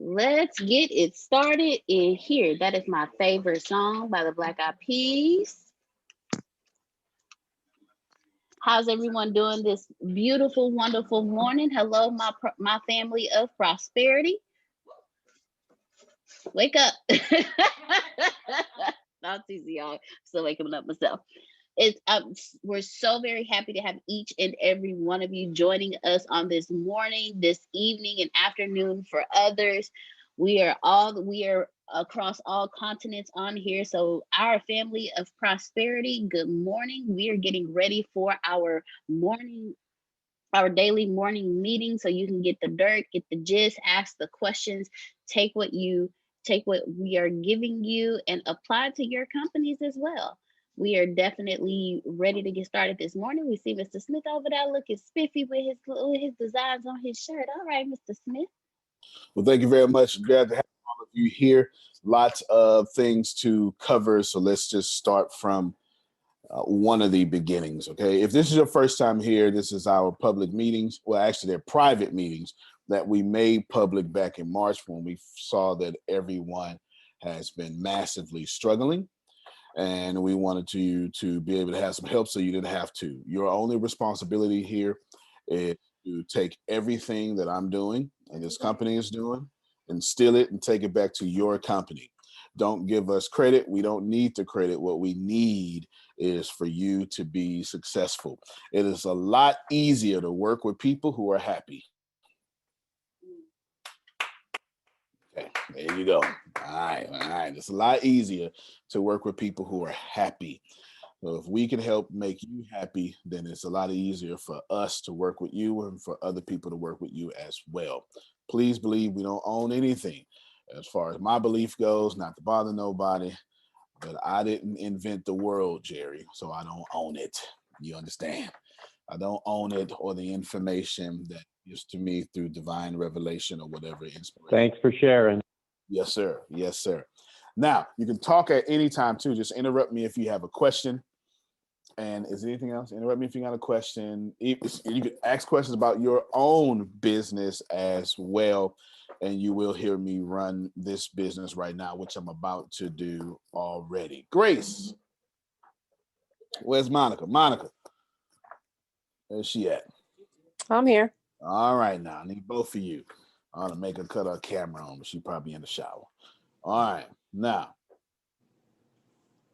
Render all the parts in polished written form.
Let's get it started in here. That is my favorite song by the Black Eyed Peas. How's everyone doing this beautiful, wonderful morning? Hello, my family of prosperity. Wake up. Not easy, y'all. Still waking up myself. It's we're so very happy to have each and every one of you joining us on this morning, this evening, and afternoon for others. We are across all continents on here. So our family of prosperity, good morning. We are getting ready for our daily morning meeting, so you can get the dirt, get the gist, ask the questions, take what we are giving you and apply it to your companies as well. We are definitely ready to get started this morning. We see Mr. Smith over there looking spiffy with his designs on his shirt. All right, Mr. Smith. Well, thank you very much. Glad to have all of you here. Lots of things to cover, so let's just start from one of the beginnings, okay? If this is your first time here, this is our public meetings. Well, actually, they're private meetings that we made public back in March when we saw that everyone has been massively struggling. And we wanted you to be able to have some help so you didn't have to. Your only responsibility here is to take everything that I'm doing and this company is doing and steal it and take it back to your company. Don't give us credit. We don't need the credit. What we need is for you to be successful. It is a lot easier to work with people who are happy. Okay, there you go. All right. It's a lot easier to work with people who are happy. So if we can help make you happy, then it's a lot easier for us to work with you and for other people to work with you as well. Please believe we don't own anything. As far as my belief goes, not to bother nobody, but I didn't invent the world, Jerry, so I don't own it. You understand? I don't own it or the information that is to me through divine revelation or whatever inspiration. Thanks for sharing. Yes, sir. Yes, sir. Now, you can talk at any time, too. Just interrupt me if you have a question. And is there anything else? Interrupt me if you got a question. You can ask questions about your own business as well. And you will hear me run this business right now, which I'm about to do already. Grace. Where's Monica? Monica. Where's she at? I'm here. All right, now. I need both of you. I want to make her cut her camera on, but she's probably in the shower. All right. Now,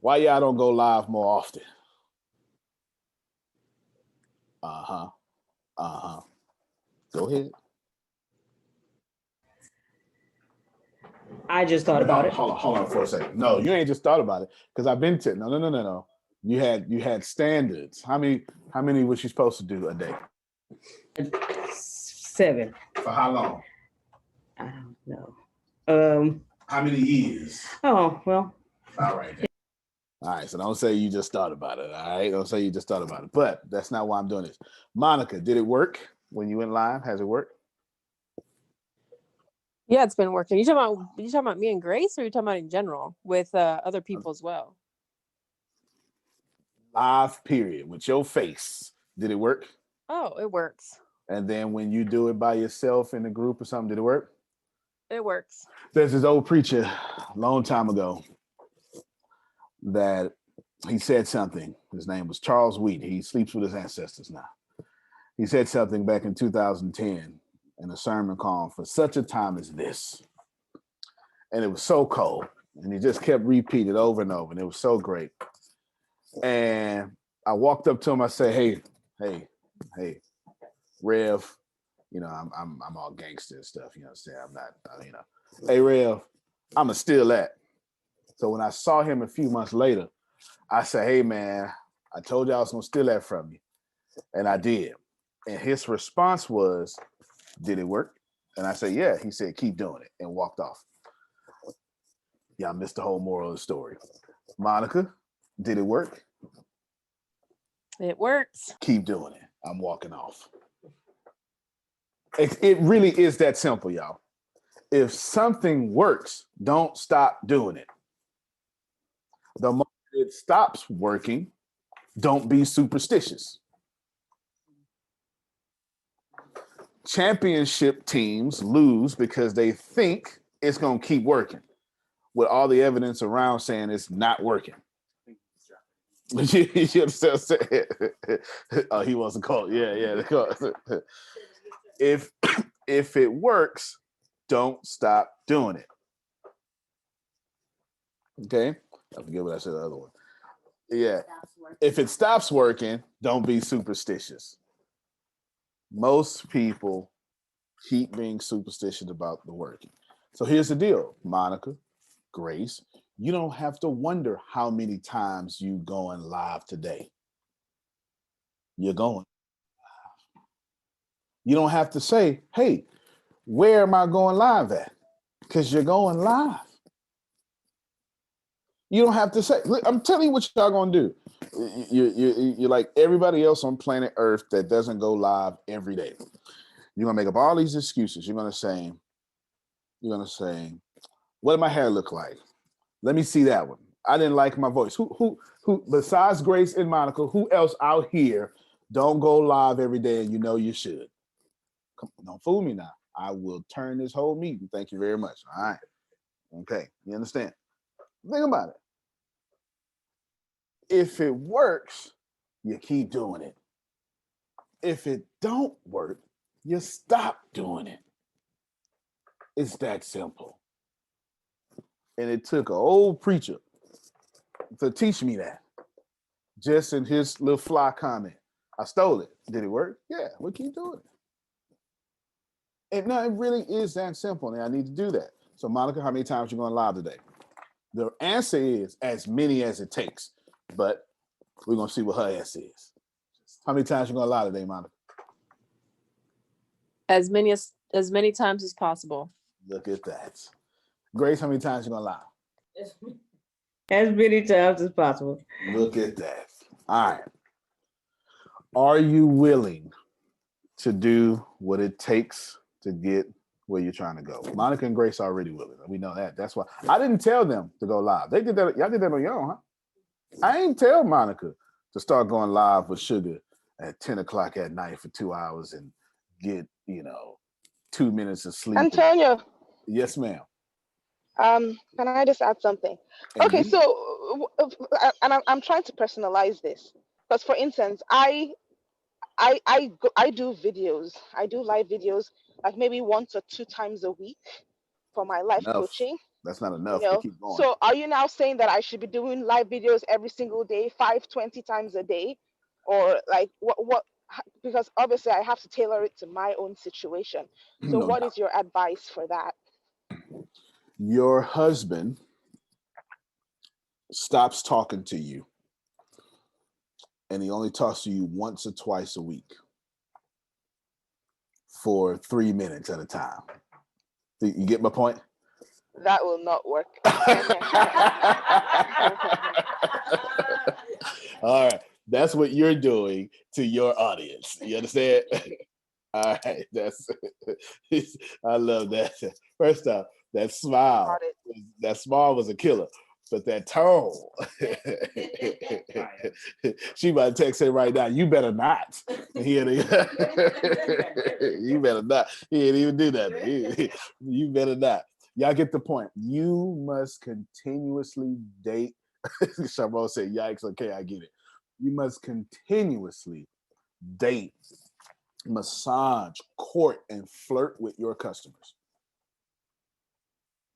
why y'all don't go live more often? Go ahead. I just thought about it. Hold on for a second. No, you ain't just thought about it because I've been to no. You had standards. How many was you supposed to do a day? 7. For how long? I don't know. How many years? Oh, well. All right. All right. So don't say you just thought about it. All right. Don't say you just thought about it. But that's not why I'm doing this. Monica, did it work when you went live? Has it worked? Yeah, it's been working. You talking about me and Grace, or you talking about in general with other people as well? Live period with your face. Did it work? Oh, it works. And then when you do it by yourself in a group or something, did it work? It works. There's this old preacher a long time ago that he said something. His name was Charles Wheat. He sleeps with his ancestors now. He said something back in 2010 in a sermon called For Such a Time as This. And it was so cold. And he just kept repeating it over and over. And it was so great. And I walked up to him. I said, hey, Rev, you know, I'm all gangster and stuff. You know what I'm saying? I'm not, hey, Rev, I'm going to steal that. So when I saw him a few months later, I said, hey, man, I told you I was going to steal that from you. And I did. And his response was, did it work? And I said, yeah. He said, keep doing it, and walked off. Yeah, I missed the whole moral of the story. Monica, did it work? It works. Keep doing it. I'm walking off. It really is that simple, y'all. If something works, don't stop doing it. The moment it stops working, don't be superstitious. championship teams lose because they think it's going to keep working, with all the evidence around saying it's not working. You understand what I'm saying? Oh, he wasn't called. Yeah. If it works, don't stop doing it. Okay? I forget what I said the other one. Yeah. If it stops working, don't be superstitious. Most people keep being superstitious about the working. So here's the deal, Monica, Grace, you don't have to wonder how many times you going live today. You're going. You don't have to say, hey, where am I going live at? Because you're going live. You don't have to say, look, I'm telling you what y'all gonna do. You're like everybody else on planet Earth that doesn't go live every day. You're gonna make up all these excuses. You're gonna say, what did my hair look like? Let me see that one. I didn't like my voice. Who besides Grace and Monica, who else out here don't go live every day and you know you should? Come, don't fool me now. I will turn this whole meeting. Thank you very much. All right. Okay. You understand? Think about it. If it works, you keep doing it. If it don't work, you stop doing it. It's that simple. And it took an old preacher to teach me that. Just in his little fly comment. I stole it. Did it work? Yeah, we keep doing it. And no, it really is that simple. And I need to do that. So, Monica, how many times you going live today? The answer is as many as it takes. But we're going to see what her answer is. How many times you going live today, Monica? As many times as possible. Look at that. Grace, how many times you going live? As many times as possible. Look at that. All right. Are you willing to do what it takes to get where you're trying to go? Monica and Grace are already willing. We know that. That's why I didn't tell them to go live. They did that. Y'all did that on your own, huh? I ain't tell Monica to start going live with Sugar at 10 o'clock at night for 2 hours and get, 2 minutes of sleep. Antonio. Yes, ma'am. Can I just add something? Okay, so I'm trying to personalize this because, for instance, I do videos. I do live videos like maybe 1 to 2 times a week for my life coaching. That's not enough to keep going. So are you now saying that I should be doing live videos every single day, 20 times a day, or like what? Because obviously I have to tailor it to my own situation. So what is your advice for that? Your husband stops talking to you and he only talks to you once or twice a week for 3 minutes at a time. You get my point? That will not work. All right. That's what you're doing to your audience. You understand? All right. I love that. First off, that smile was a killer. But that tone, she might text him right now, you better not. You better not. He ain't even do that. You better not. Y'all get the point. You must continuously date. Shabbo said, yikes, okay, I get it. You must continuously date, massage, court, and flirt with your customers.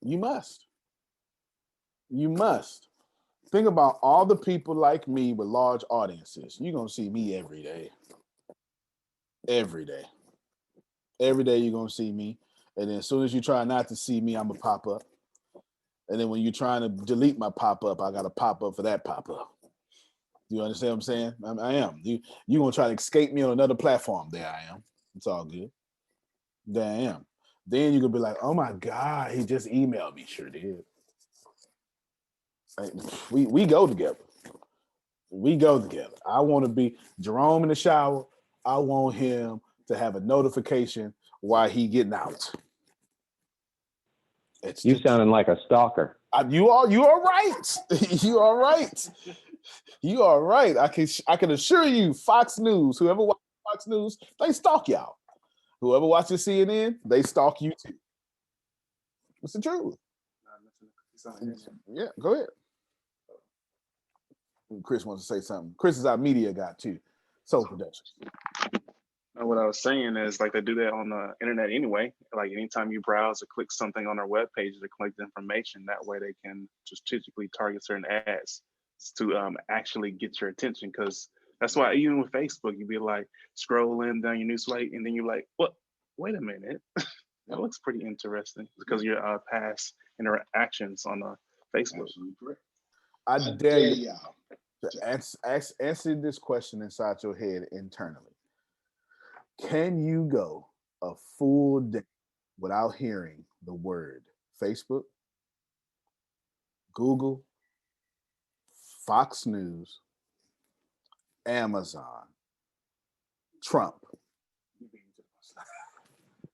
You must. You must. Think about all the people like me with large audiences. You're going to see me every day. Every day. Every day you're going to see me. And then as soon as you try not to see me, I'm going to pop up. And then when you're trying to delete my pop-up, I got to pop up for that pop-up. Do you understand what I'm saying? I am. You're going to try to escape me on another platform. There I am. It's all good. There I am. Then you're going to be like, oh my God, he just emailed me. Sure did. We go together. We go together. I want to be Jerome in the shower. I want him to have a notification while he getting out. You sounding like a stalker. You are right. You are right. You are right. I can assure you, Fox News, whoever watches Fox News, they stalk y'all. Whoever watches CNN, they stalk you too. It's the truth. Yeah, go ahead. Chris wants to say something. Chris is our media guy too. Soul Productions. What I was saying is like they do that on the internet anyway. Like anytime you browse or click something on their web page to collect information, that way they can strategically target certain ads to actually get your attention. Because that's why even with Facebook, you'd be like scrolling down your news feed, and then you're like, "What? Wait a minute, that looks pretty interesting." Because of your past interactions on Facebook. I dare you to answer this question inside your head internally. Can you go a full day without hearing the word Facebook, Google, Fox News, Amazon, Trump?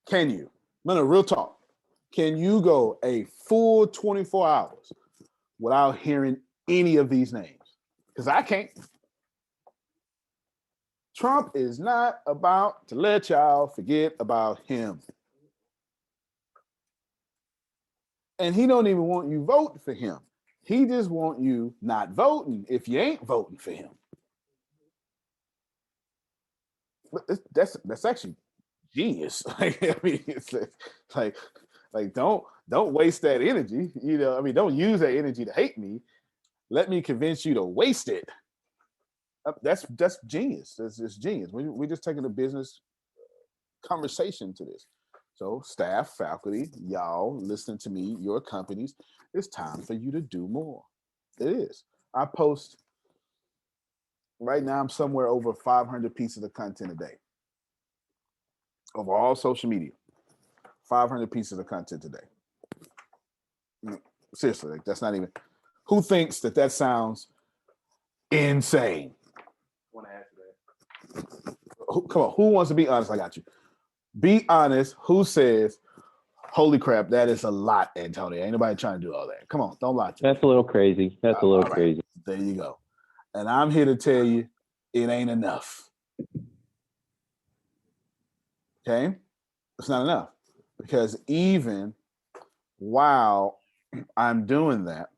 Can you? No, real talk. Can you go a full 24 hours without hearing any of these names? Because I can't. Trump is not about to let y'all forget about him. And he don't even want you voting for him. He just want you not voting if you ain't voting for him. But that's actually genius. Like, I mean, it's like don't waste that energy. You know, I mean, don't use that energy to hate me. Let me convince you to waste it. That's genius. That's genius. We're just taking a business conversation to this. So staff, faculty, y'all listening to me, your companies, it's time for you to do more. It is. I post right now, I'm somewhere over 500 pieces of content a day over all social media. 500 pieces of content a day. Seriously, like, that's not even. Who thinks that sounds insane? Want to add to that? Come on, who wants to be honest? I got you. Be honest. Who says, holy crap, that is a lot, Antonio? Ain't nobody trying to do all that. Come on, don't lie to me. That's a little crazy. That's a little crazy. There you go. And I'm here to tell you, it ain't enough. Okay? It's not enough. Because even while I'm doing that,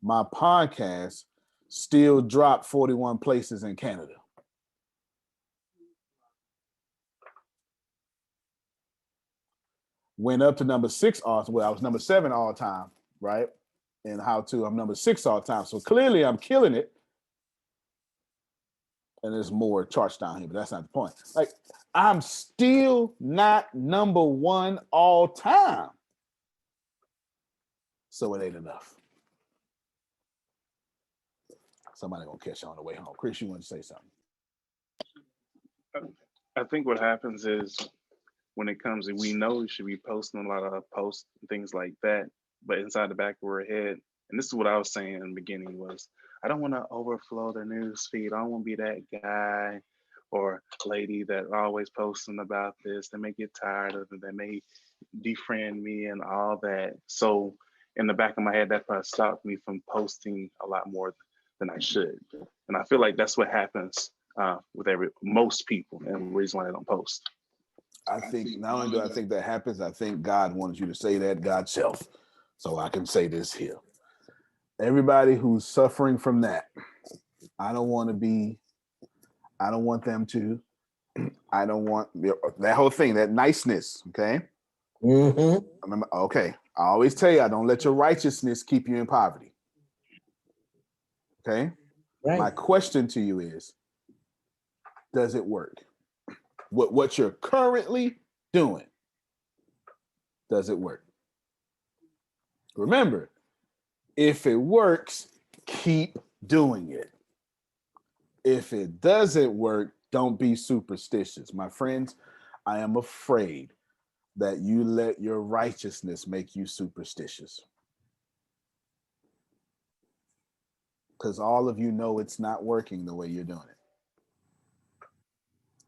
my podcast still dropped 41 places in Canada. Went up to number 6 all. Well, I was number 7 all time, right? And how to, I'm number 6 all time. So clearly I'm killing it. And there's more charts down here, but that's not the point. Like, I'm still not number 1 all time. So it ain't enough. Somebody gonna catch you on the way home. Chris, you want to say something? I think what happens is when it comes to, we know we should be posting a lot of posts and things like that, but inside the back of our head, and this is what I was saying in the beginning, was I don't want to overflow their news feed. I don't want to be that guy or lady that always posting about this. They may get tired of it. They may defriend me and all that. So in the back of my head, that probably stopped me from posting a lot more than I should. And I feel like that's what happens with most people, and the reason why they don't post. I think not only do I think that happens, I think God wanted you to say that, God self. So I can say this here. Everybody who's suffering from that, I don't want them to, I don't want that whole thing, that niceness, okay? Mm-hmm. Remember, okay, I always tell you, I don't let your righteousness keep you in poverty. Okay? Right. My question to you is, does it work? What you're currently doing, does it work? Remember, if it works, keep doing it. If it doesn't work, don't be superstitious. My friends, I am afraid that you let your righteousness make you superstitious. Because all of you know it's not working the way you're doing it.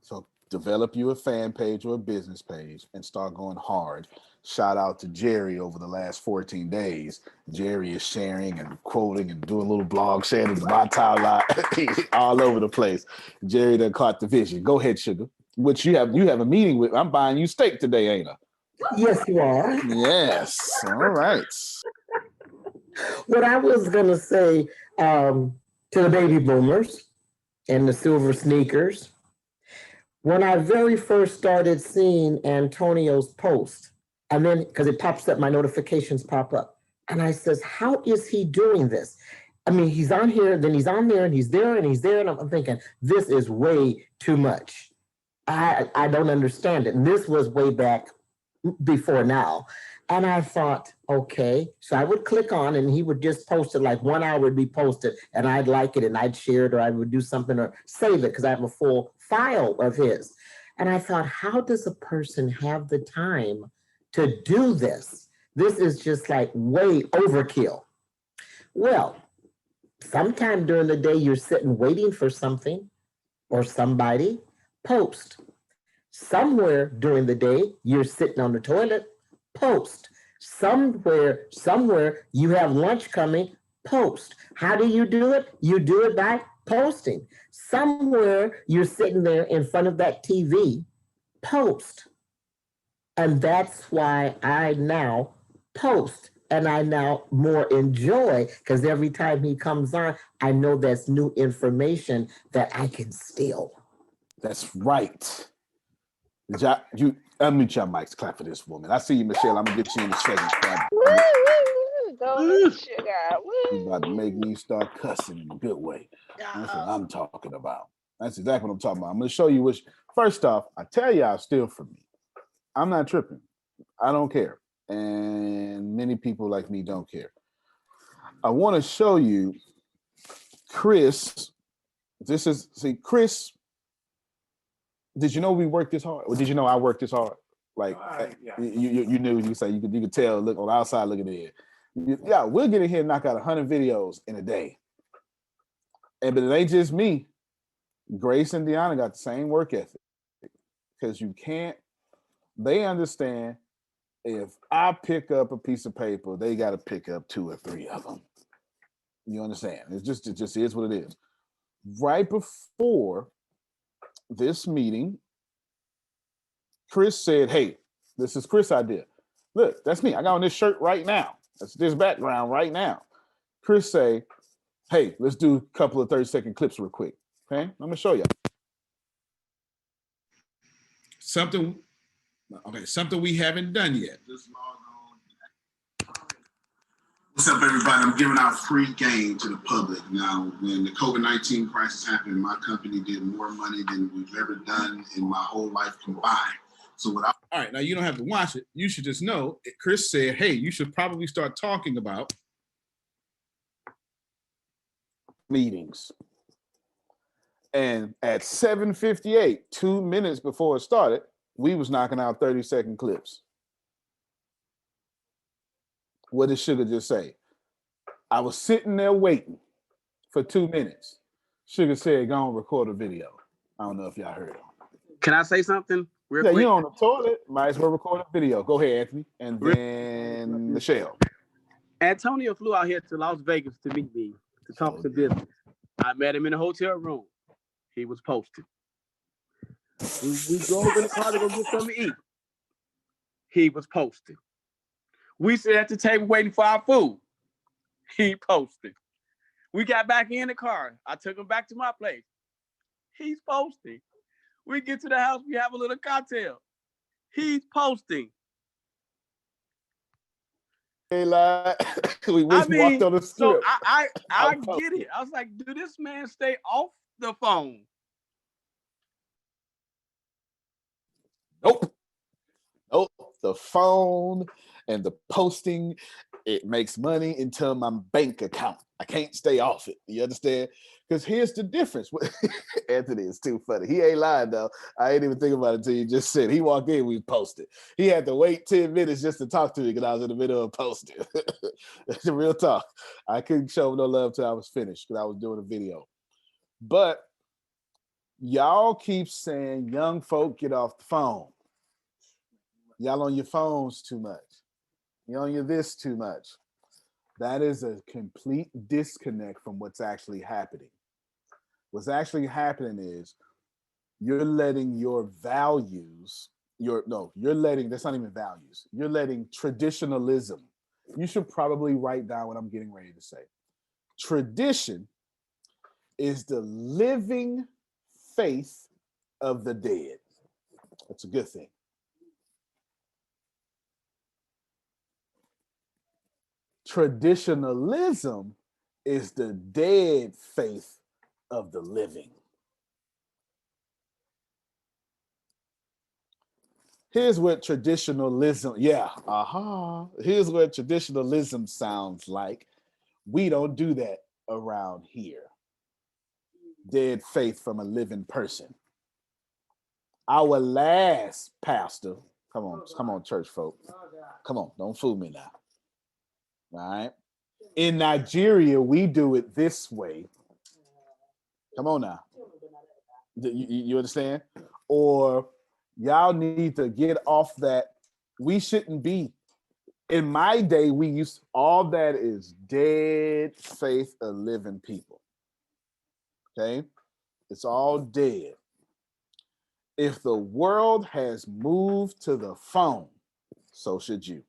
So develop you a fan page or a business page and start going hard. Shout out to Jerry over the last 14 days. Jerry is sharing and quoting and doing little blog sharing my timeline all over the place. Jerry done caught the vision. Go ahead, Sugar. which you have a meeting with. I'm buying you steak today, ain't I? Yes, you are. Yes. All right. What I was gonna say to the baby boomers and the silver sneakers, when I very first started seeing Antonio's post, and then because it pops up, my notifications pop up, and I says, "How is he doing this?" I mean, he's on here, then he's on there, and he's there, and he's there, and I'm thinking, this is way too much. I don't understand it. And this was way back before now. And I thought, okay. So I would click on and he would just post it, like 1 hour would be posted and I'd like it and I'd share it or I would do something or save it because I have a full file of his. And I thought, how does a person have the time to do this? This is just like way overkill. Well, sometime during the day, you're sitting waiting for something or somebody, post. Somewhere during the day, you're sitting on the toilet, post. Somewhere you have lunch coming, post. How do you do it? You do it by posting. Somewhere you're sitting there in front of that TV, post. And that's why I now post and I now more enjoy because every time he comes on, I know that's new information that I can steal. That's right. You unmute your mics. Clap for this woman. I see you, Michelle. I'm gonna get you in a second. Go, Miss Sugar. You about to make me start cussing in a good way. That's what I'm talking about. That's exactly what I'm talking about. I'm gonna show you which. First off, I tell y'all, steal from me. I'm not tripping. I don't care, and many people like me don't care. I want to show you, Chris. Chris. Did you know we worked this hard? Or did you know I worked this hard? Like yeah. you knew, you could tell, look on the outside looking in. Yeah, we'll get in here and knock out 100 videos in a day. But it ain't just me. Grace and Deanna got the same work ethic. Because they understand if I pick up a piece of paper, they got to pick up 2 or 3 of them. You understand? It just is what it is. Right before this meeting, Chris said, hey, this is Chris' idea. Look, that's me. I got on this shirt right now. That's this background right now. Chris say, hey, let's do a couple of 30-second clips real quick. Okay, I'm gonna show you. Something we haven't done yet. What's up, everybody? I'm giving out free game to the public. Now, when the COVID-19 crisis happened, my company did more money than we've ever done in my whole life combined. So all right, now you don't have to watch it. You should just know, Chris said, hey, you should probably start talking about meetings. And at 7:58, 2 minutes before it started, we was knocking out 30-second clips. What did Sugar just say? I was sitting there waiting for 2 minutes. Sugar said, go on, record a video. I don't know if y'all heard him. Can I say something real quick? You're on the toilet. Might as well record a video. Go ahead, Anthony. And then Michelle. Antonio flew out here to Las Vegas to meet me, to talk to business. I met him in a hotel room. He was posted. We drove in the car to go get something to eat. He was posted. We sat at the table waiting for our food. He posted. We got back in the car. I took him back to my place. He's posting. We get to the house. We have a little cocktail. He's posting. Hey, we walked on the strip. So I get it. I was like, do this man stay off the phone? Nope. The phone and the posting, it makes money into my bank account. I can't stay off it. You understand? Because here's the difference. Anthony is too funny. He ain't lying, though. I ain't even think about it until you just said. He walked in, we posted. He had to wait 10 minutes just to talk to me because I was in the middle of posting. That's the real talk. I couldn't show him no love till I was finished because I was doing a video. But y'all keep saying young folk get off the phone. Y'all on your phones too much. You're on your this too much. That is a complete disconnect from what's actually happening. What's actually happening is you're letting your values, you're letting, that's not even values. You're letting traditionalism. You should probably write down what I'm getting ready to say. Tradition is the living faith of the dead. That's a good thing. Traditionalism is the dead faith of the living. Here's what traditionalism, here's what traditionalism sounds like. We don't do that around here. Dead faith from a living person. Our last pastor, come on, church folk. Come on, don't fool me now. All right. In Nigeria, we do it this way. Come on now. You understand? Or y'all need to get off that. We shouldn't be. In my day, we used, all that is dead faith of living people. Okay? It's all dead. If the world has moved to the phone, so should you.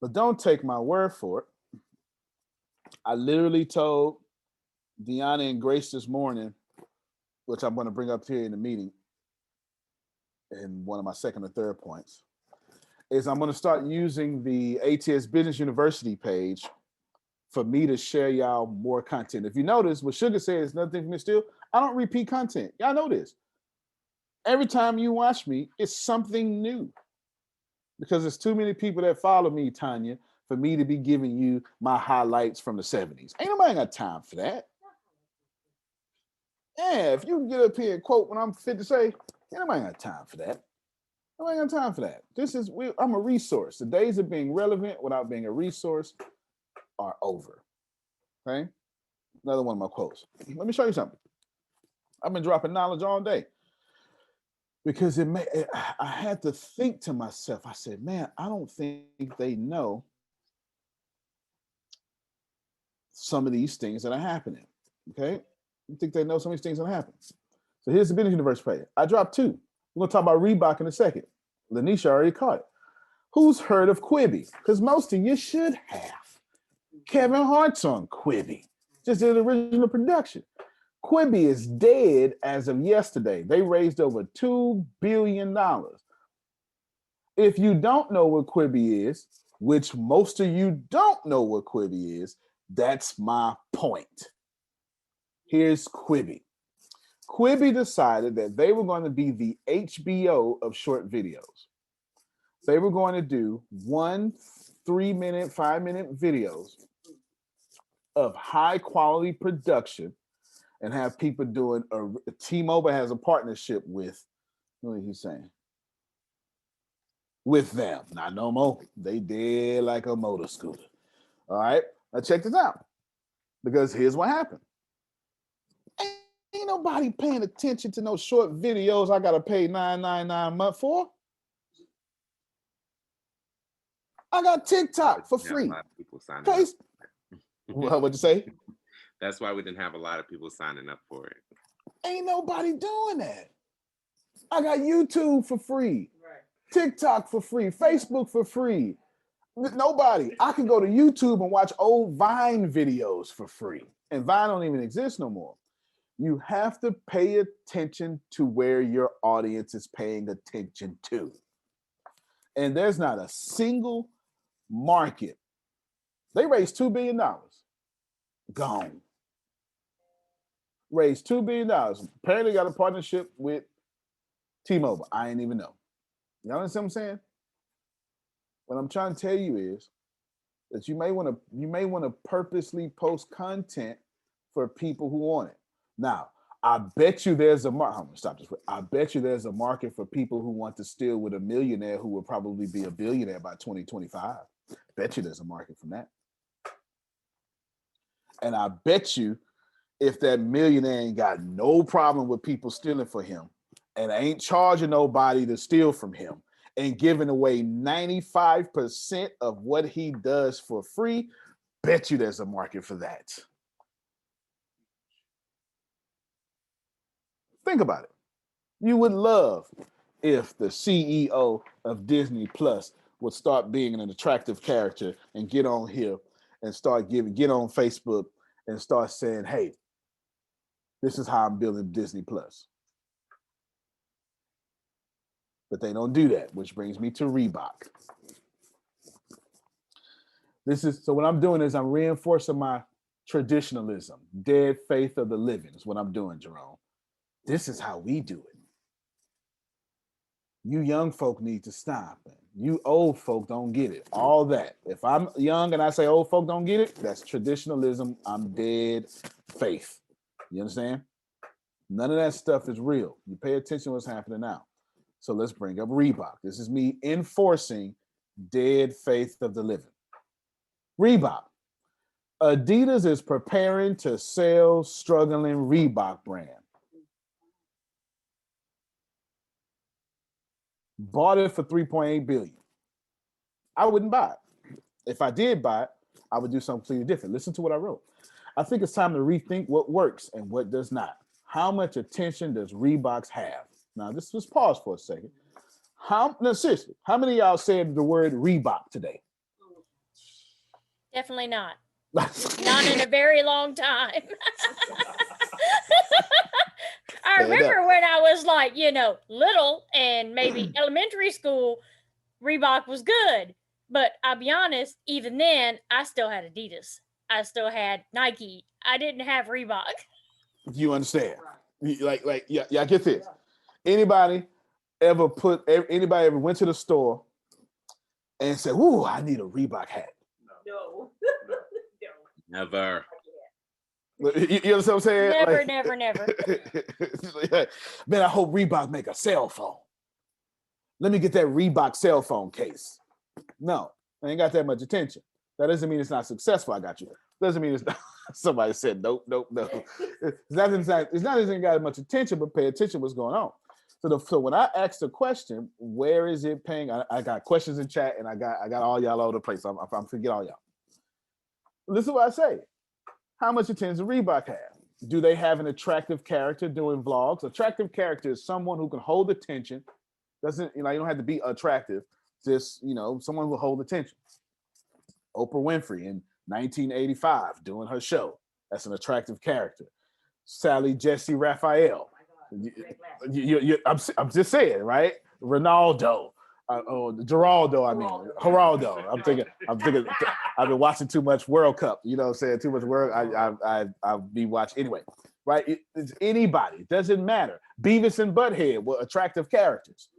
But don't take my word for it. I literally told Deanna and Grace this morning, which I'm going to bring up here in the meeting, in one of my second or third points, is I'm going to start using the ATS Business University page for me to share y'all more content. If you notice, what Sugar said is nothing for me still. I don't repeat content. Y'all know this. Every time you watch me, it's something new. Because there's too many people that follow me, Tanya, for me to be giving you my highlights from the 70s. Ain't nobody got time for that. Yeah, if you can get up here and quote when I'm fit to say, ain't nobody got time for that. Nobody got time for that. I'm a resource. The days of being relevant without being a resource are over. Okay? Another one of my quotes. Let me show you something. I've been dropping knowledge all day. Because I had to think to myself, I said, man, I don't think they know some of these things that are happening. Okay? I think they know some of these things that are happening. So here's the Business Universe page. I dropped 2. We're going to talk about Reebok in a second. Lanisha already caught it. Who's heard of Quibi? Because most of you should have. Kevin Hart's on Quibi. Just did an original production. Quibi is dead as of yesterday. They raised over $2 billion. If you don't know what Quibi is, which most of you don't know what Quibi is, that's my point. Here's Quibi. Quibi decided that they were going to be the HBO of short videos. They were going to do 1 3-minute, 5-minute videos of high quality production and have people doing T-Mobile has a partnership with, what is he saying? With them. Not no more. They did like a motor scooter. All right. Now check this out. Because here's what happened. Ain't nobody paying attention to no short videos I gotta pay $9.99 a month for. I got TikTok for free. A lot of people signing up. What'd you say? That's why we didn't have a lot of people signing up for it. Ain't nobody doing that. I got YouTube for free, TikTok for free, Facebook for free. Nobody. I can go to YouTube and watch old Vine videos for free. And Vine don't even exist no more. You have to pay attention to where your audience is paying attention to. And there's not a single market. They raised $2 billion. Gone. Raised $2 billion. Apparently got a partnership with T-Mobile. I ain't even know. Y'all understand what I'm saying? What I'm trying to tell you is that you may want to purposely post content for people who want it. Now, I bet you there's a market. I'm gonna stop this. I bet you there's a market for people who want to steal with a millionaire who will probably be a billionaire by 2025. Bet you there's a market for that. And I bet you if that millionaire ain't got no problem with people stealing for him and ain't charging nobody to steal from him and giving away 95% of what he does for free, bet you there's a market for that. Think about it. You would love if the CEO of Disney Plus would start being an attractive character and get on here and get on Facebook and start saying, hey, this is how I'm building Disney Plus. But they don't do that, which brings me to Reebok. So what I'm doing is I'm reinforcing my traditionalism, dead faith of the living is what I'm doing, Jerome. This is how we do it. You young folk need to stop it. You old folk don't get it. All that. If I'm young and I say old folk don't get it, that's traditionalism. I'm dead faith. You understand? None of that stuff is real. You pay attention to what's happening now. So let's bring up Reebok. This is me enforcing dead faith of the living. Reebok. Adidas is preparing to sell struggling Reebok brand. Bought it for $3.8 billion. I wouldn't buy it. If I did buy it, I would do something completely different. Listen to what I wrote. I think it's time to rethink what works and what does not. How much attention does Reeboks have? Now, this was pause for a second. No, seriously, how many of y'all said the word Reebok today? Definitely not. Not in a very long time. I remember when I was like, little and maybe elementary school, Reebok was good. But I'll be honest, even then, I still had Adidas. I still had Nike. I didn't have Reebok. You understand? Yeah, I get this. Anybody ever went to the store and said, ooh, I need a Reebok hat? No. Never. You understand what I'm saying? Never. Man, I hope Reebok make a cell phone. Let me get that Reebok cell phone case. No, I ain't got that much attention. That doesn't mean it's not successful. I got you. Doesn't mean it's not. Somebody said nope. It's not even got much attention, but pay attention what's going on. So when I asked the question, where is it paying? I got questions in chat, and I got all y'all all over the place. I'm forget all y'all. Listen to what I say. How much attention does Reebok have? Do they have an attractive character doing vlogs? Attractive character is someone who can hold attention. You don't have to be attractive. Just, someone who will hold attention. Oprah Winfrey in 1985 doing her show. That's an attractive character. Sally Jesse Raphael. I'm just saying, right? Ronaldo. Geraldo, Geraldo. I'm thinking. I've been watching too much World Cup. You know what I'm saying? Too much World. I'll be watching anyway. Right? It's anybody. It doesn't matter. Beavis and Butthead were attractive characters.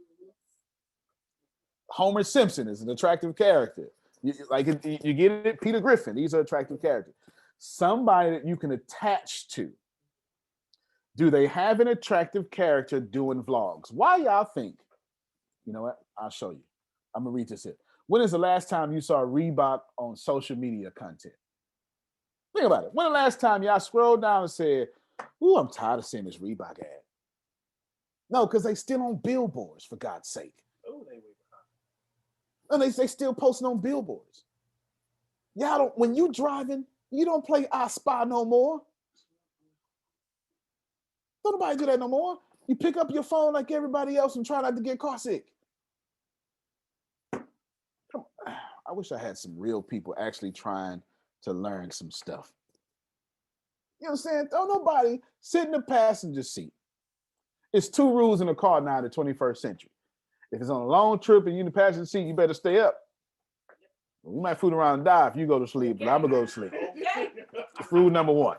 Homer Simpson is an attractive character. You get it? Peter Griffin. These are attractive characters. Somebody that you can attach to. Do they have an attractive character doing vlogs? Why y'all think? You know what? I'll show you. I'm going to read this here. When is the last time you saw Reebok on social media content? Think about it. When the last time y'all scrolled down and said, ooh, I'm tired of seeing this Reebok ad? No, because they still on billboards, for God's sake. Oh, they way behind. And they still posting on billboards. Y'all don't, when you driving, you don't play I Spy no more. Don't nobody do that no more. You pick up your phone like everybody else and try not to get car sick. I wish I had some real people actually trying to learn some stuff. You know what I'm saying? Don't nobody sit in the passenger seat. It's 2 rules in a car now in the 21st century. If it's on a long trip and you're in the passenger seat, you better stay up. You might fool around and die if you go to sleep, but I'm going to go to sleep. It's rule number 1.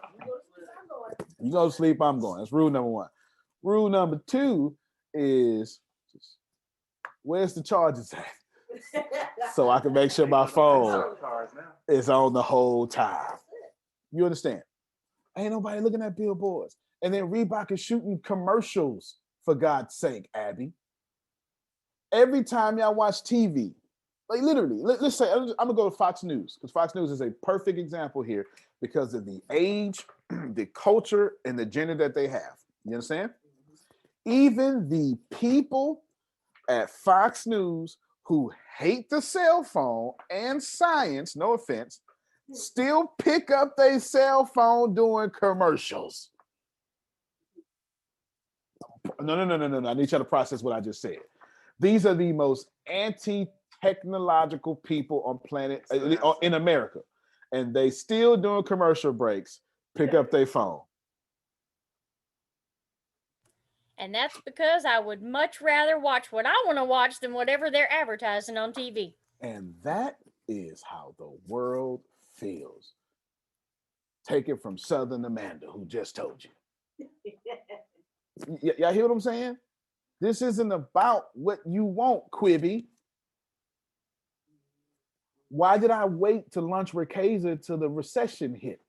You go to sleep, I'm going. That's rule number 1. Rule number 2 is, where's the charges at? So I can make sure my phone is on the whole time. You understand? Ain't nobody looking at billboards. And then Reebok is shooting commercials, for God's sake, Abby. Every time y'all watch TV, like literally, let's say, I'm going to go to Fox News, because Fox News is a perfect example here because of the age, the culture, and the gender that they have. You understand? Even the people at Fox News who hate the cell phone and science, no offense, still pick up their cell phone doing commercials. No. I need you to process what I just said. These are the most anti-technological people on planet in America, and they still doing commercial breaks. Pick up their phone. And that's because I would much rather watch what I want to watch than whatever they're advertising on TV. And that is how the world feels. Take it from Southern Amanda, who just told you. Y'all hear what I'm saying? This isn't about what you want, Quibi. Why did I wait to launch Ricasa till the recession hit?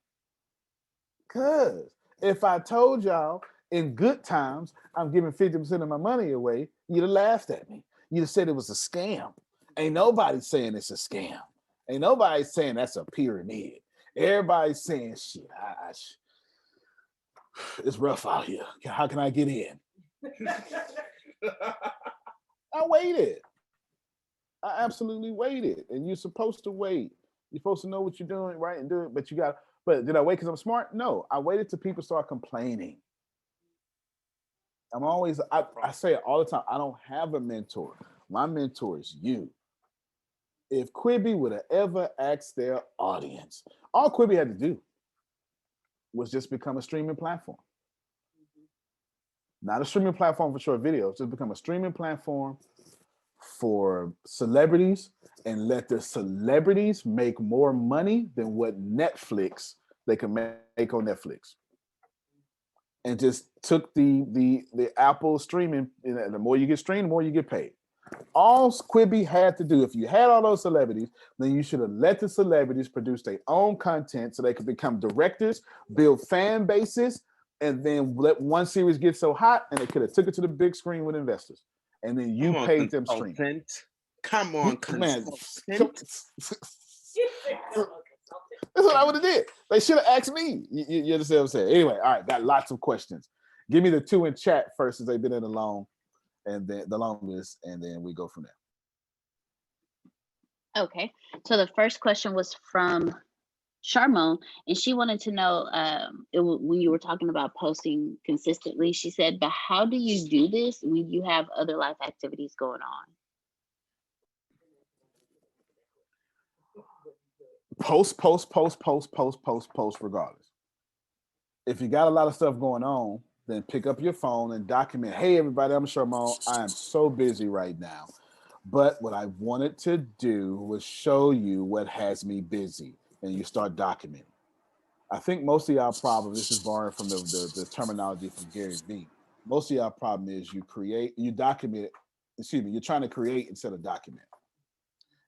Because if I told y'all in good times I'm giving 50% of my money away, you'd have laughed at me. You'd have said it was a scam. Ain't nobody saying it's a scam. Ain't nobody saying that's a pyramid. Everybody's saying, shit, it's rough out here. How can I get in? I waited. I absolutely waited. And you're supposed to wait. You're supposed to know what you're doing, right? And do it, but did I wait because I'm smart? No, I waited till people start complaining. I say it all the time. I don't have a mentor. My mentor is you. If Quibi would have ever asked their audience, all Quibi had to do was just become a streaming platform. Not a streaming platform for short videos, just become a streaming platform for celebrities and let the celebrities make more money than what Netflix they can make on Netflix. And just took the Apple streaming, and the more you get streamed, the more you get paid. All Quibi had to do, if you had all those celebrities, then you should have let the celebrities produce their own content so they could become directors, build fan bases, and then let one series get so hot, and they could have took it to the big screen with investors. And then you paid them streaming. Come on, man. consultant. That's what I would have did. They should have asked me. You understand what I'm saying? Anyway, all right, got lots of questions. Give me the two in chat first, since they've been in the longest, and then we go from there. Okay. So the first question was from Charmone, and she wanted to know when you were talking about posting consistently, she said, but how do you do this when you have other life activities going on? Post regardless. If you got a lot of stuff going on, then pick up your phone and document, hey, everybody, I'm Charmone. I am so busy right now. But what I wanted to do was show you what has me busy. And you start documenting. I think most of y'all problem, this is borrowed from the terminology from Gary Vee. Most of y'all problem is you're trying to create instead of document.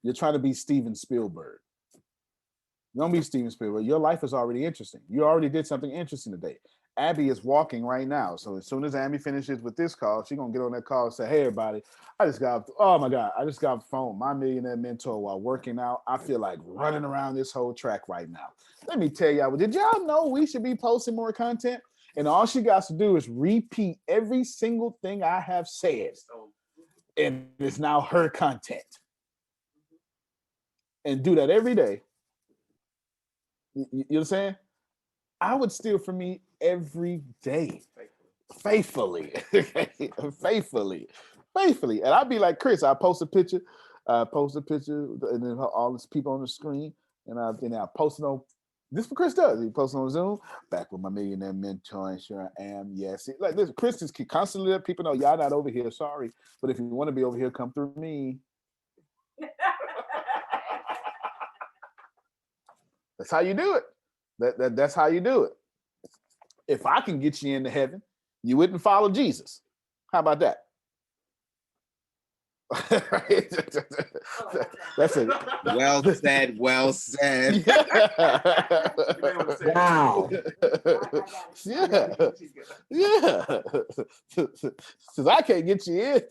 You're trying to be Steven Spielberg. Don't be Steven Spielberg. Your life is already interesting. You already did something interesting today. Abby is walking right now. So as soon as Abby finishes with this call, she's going to get on that call and say, hey, everybody, I just got off the phone. My millionaire mentor while working out. I feel like running around this whole track right now. Let me tell y'all, did y'all know we should be posting more content? And all she got to do is repeat every single thing I have said. And it's now her content. And do that every day. You know what I'm saying? I would steal from me every day. Faithfully. Faithfully. And I'd be like, Chris, I post a picture, and then all these people on the screen, and I post it on, this is what Chris does. He posts on Zoom, back with my millionaire mentor, and sure I am, yes. Like this, Chris just keep constantly let people know, y'all not over here, sorry, but if you want to be over here, come through me. That's how you do it. That's how you do it. If I can get you into heaven, you wouldn't follow Jesus. How about that? That's it. Well said. Well said. Wow. Yeah. Since I can't get you in,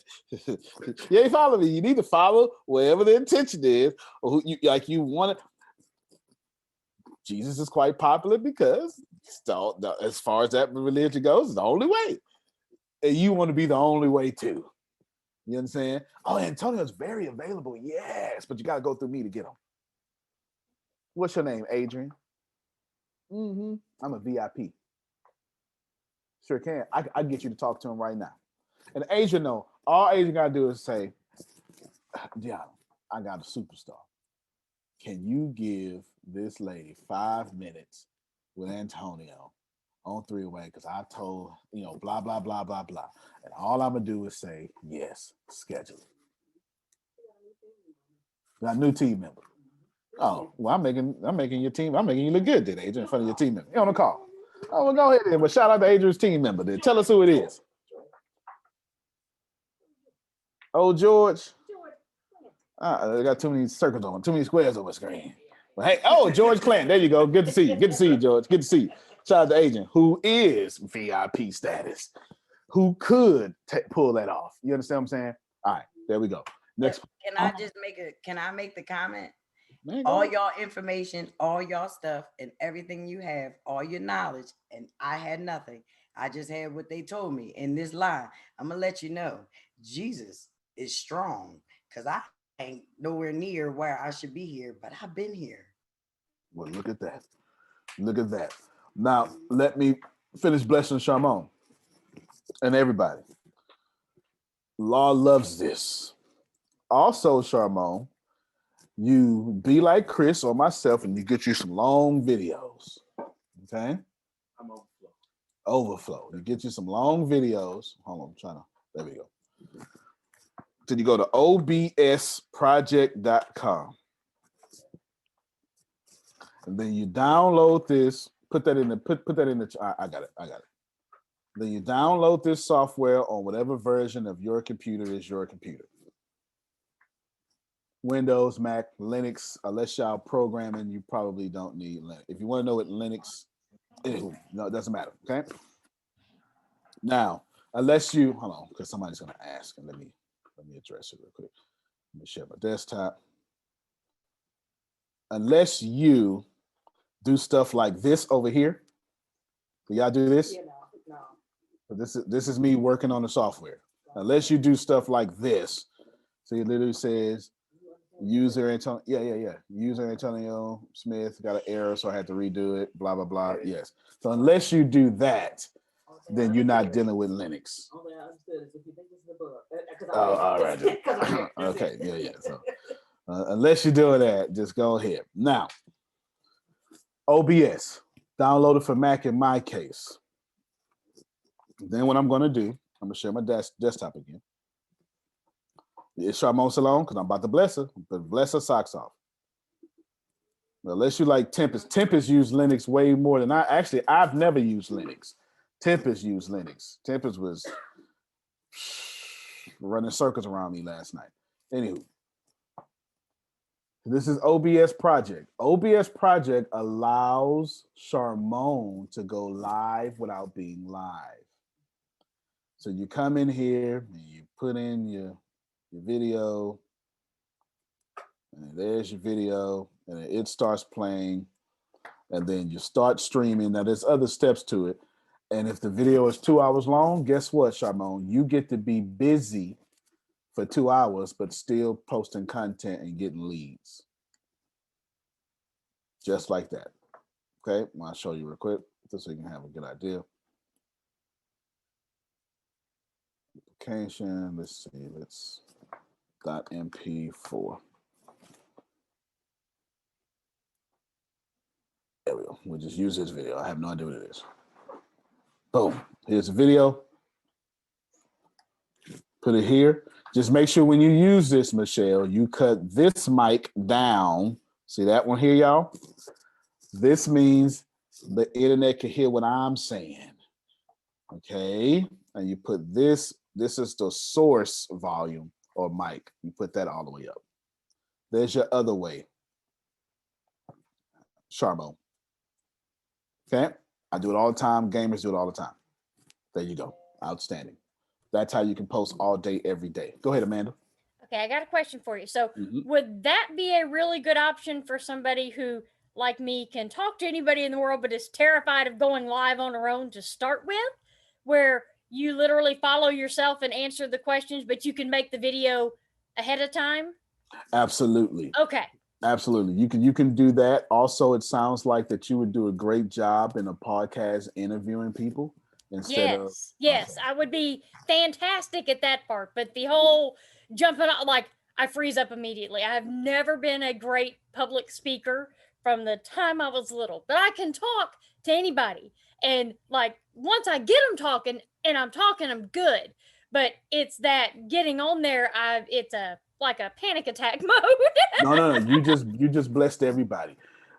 you ain't follow me. You need to follow wherever the intention is, or who you want it. Jesus is quite popular because as far as that religion goes, it's the only way. And you want to be the only way too. You understand? Oh, Antonio's very available. Yes, but you got to go through me to get him. What's your name, Adrian? I'm a VIP. Sure can. I get you to talk to him right now. And Adrian, no, all Adrian gotta do is say, yeah, I got a superstar. Can you give this lady 5 minutes with Antonio on three-way? Because I told, blah, blah, blah, blah, blah. And all I'm gonna do is say, yes, schedule it. Got a new team member. Oh, well, I'm making you look good, then, Adrian, in front of your team member. You on the call. Oh, well, go ahead then. Well, shout out to Adrian's team member then. Tell us who it is. Oh, George. I got too many circles on, too many squares on my screen. But hey, George Clanton. There you go. Good to see you. Good to see you, George. Good to see you. Shout out to Adrian, who is VIP status, who could pull that off. You understand what I'm saying? All right, there we go. Next. Can I just make the comment? Man, all y'all information, all y'all stuff, and everything you have, all your knowledge, and I had nothing. I just had what they told me in this line. I'm gonna let you know, Jesus is strong, because I ain't nowhere near where I should be here, but I've been here. Well, look at that. Look at that. Now, let me finish blessing Charmone and everybody. Law loves this. Also, Charmone, you be like Chris or myself and you get you some long videos. Okay? I'm overflow. You get you some long videos. Hold on, there we go. Then you go to obsproject.com. And then you download this, put that in the I got it. Then you download this software on whatever version of your computer is your computer. Windows, Mac, Linux, unless y'all programming, you probably don't need Linux. If you want to know what Linux is, no, it doesn't matter, okay? Now, unless you, hold on, because somebody's gonna ask, and let me address it real quick. Let me share my desktop. Unless you do stuff like this over here, do y'all do this? No. This is me working on the software. Unless you do stuff like this, so it literally says, user Antonio, user Antonio Smith got an error, so I had to redo it, blah, blah, blah. Yes. So unless you do that, then you're not dealing with Linux. Oh, all right. Okay, yeah. So unless you're doing that, just go ahead. Now, OBS, download it for Mac in my case. Then what I'm going to do, I'm going to share my desktop again. It's Charmone Salone because I'm about to bless her, but bless her socks off. Unless you like Tempest. Tempest used Linux way more than I've never used Linux. Tempest used Linux. Tempest was running circles around me last night. Anywho, this is OBS Project. OBS Project allows Charmone to go live without being live. So you come in here and you put in your video, and there's your video, and it starts playing, and then you start streaming. Now there's other steps to it, and if the video is 2 hours long, guess what, Charmone? You get to be busy for 2 hours, but still posting content and getting leads, just like that. Okay, I'll show you real quick, just so you can have a good idea. Application. Let's see. Let's .mp4. There we go. We'll just use this video. I have no idea what it is. Boom. Here's the video. Put it here. Just make sure when you use this, Michelle, you cut this mic down. See that one here, y'all? This means the internet can hear what I'm saying. Okay. And you put this is the source volume or mic. You put that all the way up. There's your other way. Charmone. Okay. I do it all the time. Gamers do it all the time. There you go. Outstanding. That's how you can post all day, every day. Go ahead, Amanda. Okay, I got a question for you. So would that be a really good option for somebody who, like me, can talk to anybody in the world, but is terrified of going live on their own to start with, where you literally follow yourself and answer the questions, but you can make the video ahead of time? Absolutely. Okay. Absolutely. You can do that. Also, it sounds like that you would do a great job in a podcast interviewing people. instead of yes, I would be fantastic at that part. But the whole jumping out, like I freeze up immediately. I have never been a great public speaker from the time I was little, but I can talk to anybody. And like once I get them talking and I'm talking, I'm good. But it's that getting on there, it's a like a panic attack mode. no. You just blessed everybody.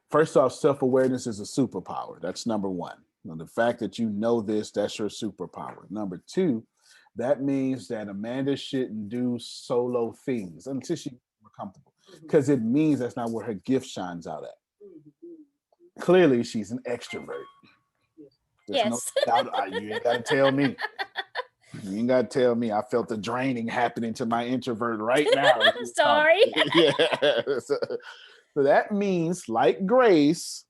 First off, self-awareness is a superpower. That's number one. Now, the fact that you know this, that's your superpower. Number two, that means that Amanda shouldn't do solo things until she's more comfortable. Because it means that's not where her gift shines out at. Clearly, she's an extrovert. There's no doubt. You ain't got to tell me. You ain't got to tell me. I felt the draining happening to my introvert right now. Sorry. Yeah. So that means, like Grace,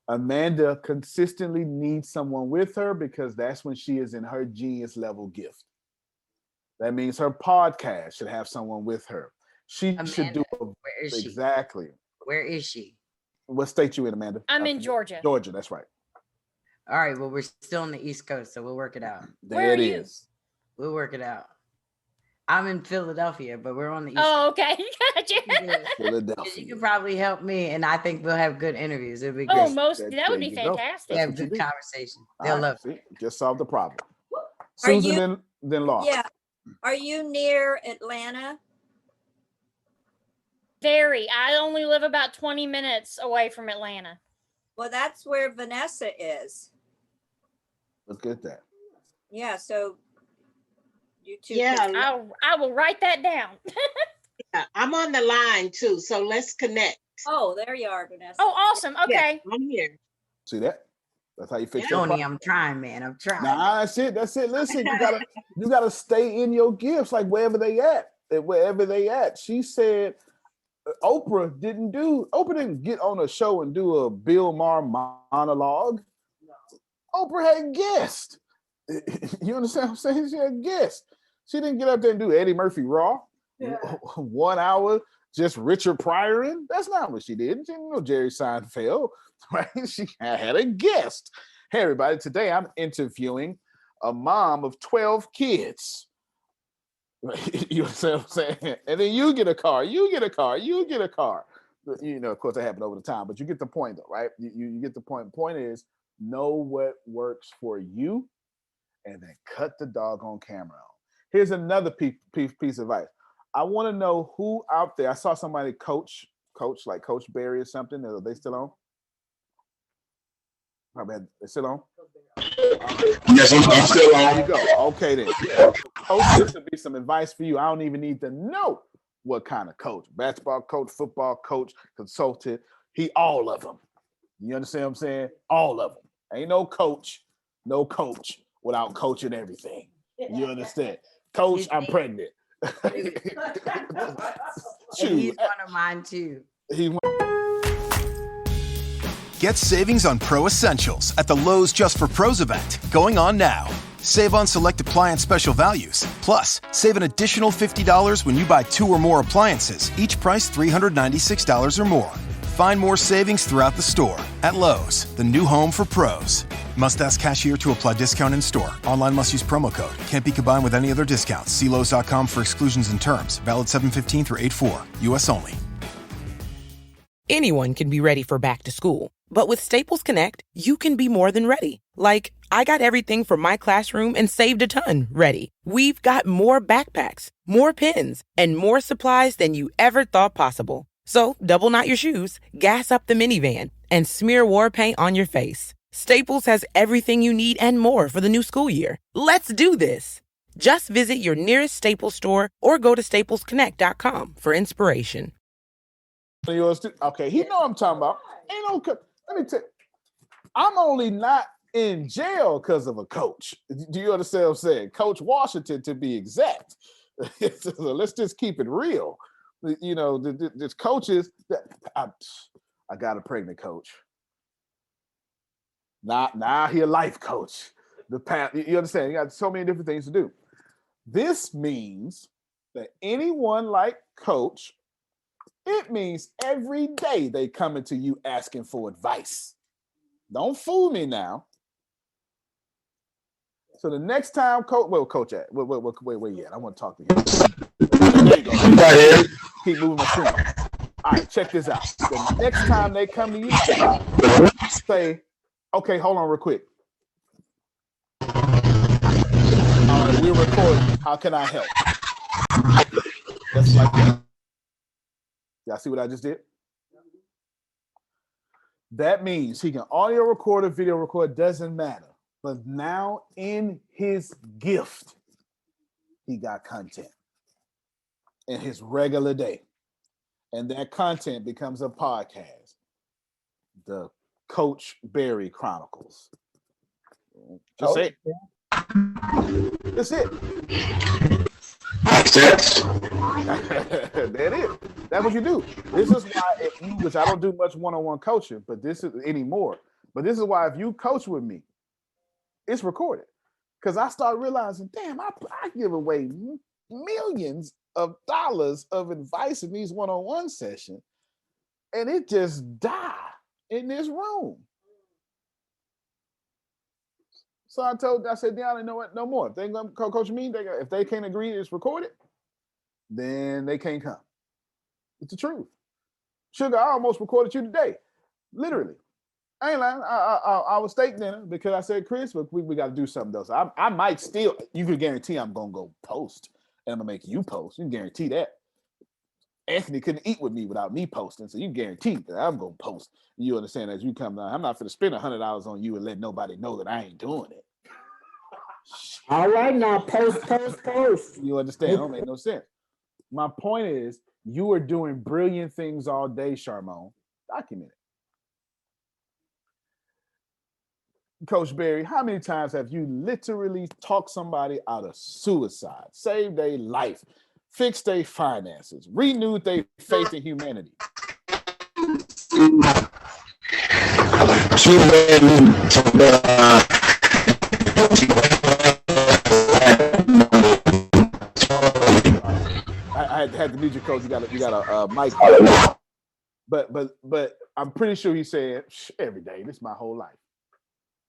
Amanda consistently needs someone with her because that's when she is in her genius level gift. That means her podcast should have someone with her. She Amanda, should do where is she? Exactly. Where is she? What state you in, Amanda? I'm in Georgia. Georgia, that's right. All right, well, we're still on the East Coast, so we'll work it out. There it is. We'll work it out. I'm in Philadelphia, but we're on the East Oh, okay. Gotcha. Philadelphia. You can probably help me, and I think we'll have good interviews. It'll be Oh, good. that would be fantastic. We have good conversation. They'll love it. Just solve the problem. Are Susan, you- then Law. Yeah. Are you near Atlanta? Very. I only live about 20 minutes away from Atlanta. Well, that's where Vanessa is. Let's get that. Yeah, so you two. Yeah. I will write that down. Yeah, I'm on the line too, so let's connect. Oh, there you are, Vanessa. Oh, awesome. Okay. Yeah, I'm here. See that? That's how you fix your Tony, problem. I'm trying, man. I'm trying. Nah, that's it. Listen, you gotta stay in your gifts, like wherever they at. She said Oprah didn't get on a show and do a Bill Maher monologue. Oprah had guests. You understand what I'm saying? She had guests. She didn't get up there and do Eddie Murphy Raw. Yeah. 1 hour, just Richard Pryoring. That's not what she did. She didn't know Jerry Seinfeld, right? She had a guest. Hey, everybody, today I'm interviewing a mom of 12 kids. You understand what I'm saying? And then you get a car. You know, of course, that happened over the time, but you get the point, though, right? You get the point. The point is, know what works for you and then cut the doggone camera on. Here's another piece of advice. I want to know who out there. I saw somebody coach like Coach Barry or something. Are they still on? My bad. They're still on? Yes, I'm still on. There you go. Okay, then. Coach, this would be some advice for you. I don't even need to know what kind of coach. Basketball coach, football coach, consultant. All of them. You understand what I'm saying? All of them. Ain't no coach without coaching everything. You understand? Coach, I'm pregnant. He's one of mine too. Get savings on Pro Essentials at the Lowe's Just for Pros event going on now. Save on select appliance special values. Plus, save an additional $50 when you buy 2 or more appliances, each priced $396 or more. Find more savings throughout the store at Lowe's, the new home for pros. Must ask cashier to apply discount in store. Online must use promo code. Can't be combined with any other discounts. See Lowe's.com for exclusions and terms. Valid 7/15 through 8/4. U.S. only. Anyone can be ready for back to school. But with Staples Connect, you can be more than ready. Like, I got everything from my classroom and saved a ton ready. We've got more backpacks, more pens, and more supplies than you ever thought possible. So double knot your shoes, gas up the minivan, and smear war paint on your face. Staples has everything you need and more for the new school year. Let's do this. Just visit your nearest Staples store or go to staplesconnect.com for inspiration. Okay, he know what I'm talking about. Let me tell you, I'm only not in jail because of a coach. Do you understand what I'm saying? Coach Washington, to be exact. So let's just keep it real. You know, there's coaches that I got a pregnant coach. Now he a life coach. You understand? You got so many different things to do. This means that anyone like Coach, it means every day they coming to you asking for advice. Don't fool me now. So the next time, coach at? Wait, yeah, I want to talk to him. There you go. Right here. Keep moving my screen. All right, check this out. The next time they come to you, say, okay, hold on real quick. All right, we're recording. How can I help? That's like that. Y'all see what I just did? That means he can audio record or video record, doesn't matter. But now in his gift, he got content in his regular day. And that content becomes a podcast. The Coach Barry Chronicles. Just say it. That's it. That is. That's what you do. This is why which I don't do much one-on-one coaching, but this is anymore. But this is why if you coach with me, it's recorded. Because I start realizing, damn, I give away millions of dollars of advice in these one-on-one sessions, and it just die in this room. So I said, Deanna, you know what? No more. If they ain't gonna coach me, if they can't agree it's recorded, then they can't come. It's the truth. Sugar, I almost recorded you today. Literally. I ain't lying. I was steak dinner because I said, Chris, but we got to do something else. I might still, you can guarantee I'm going to go post and I'm going to make you post. You can guarantee that. Anthony couldn't eat with me without me posting, so you guarantee that I'm going to post. You understand as you come down. I'm not going to spend $100 on you and let nobody know that I ain't doing it. All right, now post. You understand? It don't make no sense. My point is, you are doing brilliant things all day, Charmone. Document it. Coach Barry, how many times have you literally talked somebody out of suicide, saved their life, fixed their finances, renewed their faith in humanity? I had to mute your coach. You got a mic. But I'm pretty sure he said every day. This is my whole life.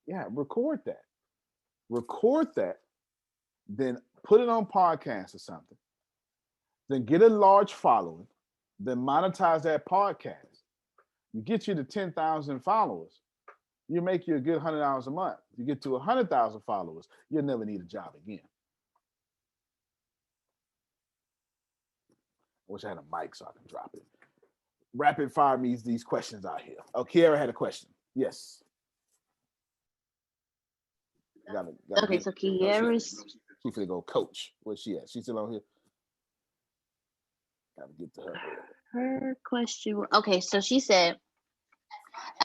Yeah, record that. Then put it on podcast or something. Then get a large following. Then monetize that podcast. You get you to 10,000 followers. You make you a good $100 a month. You get to 100,000 followers, you'll never need a job again. I wish I had a mic so I can drop it. Rapid fire means these questions out here. Oh, Kiara had a question. Yes. Okay, so Kiara's. She's gonna go coach. Where's she at? She's still on here. Gotta get to her. Her question. Okay, so she said,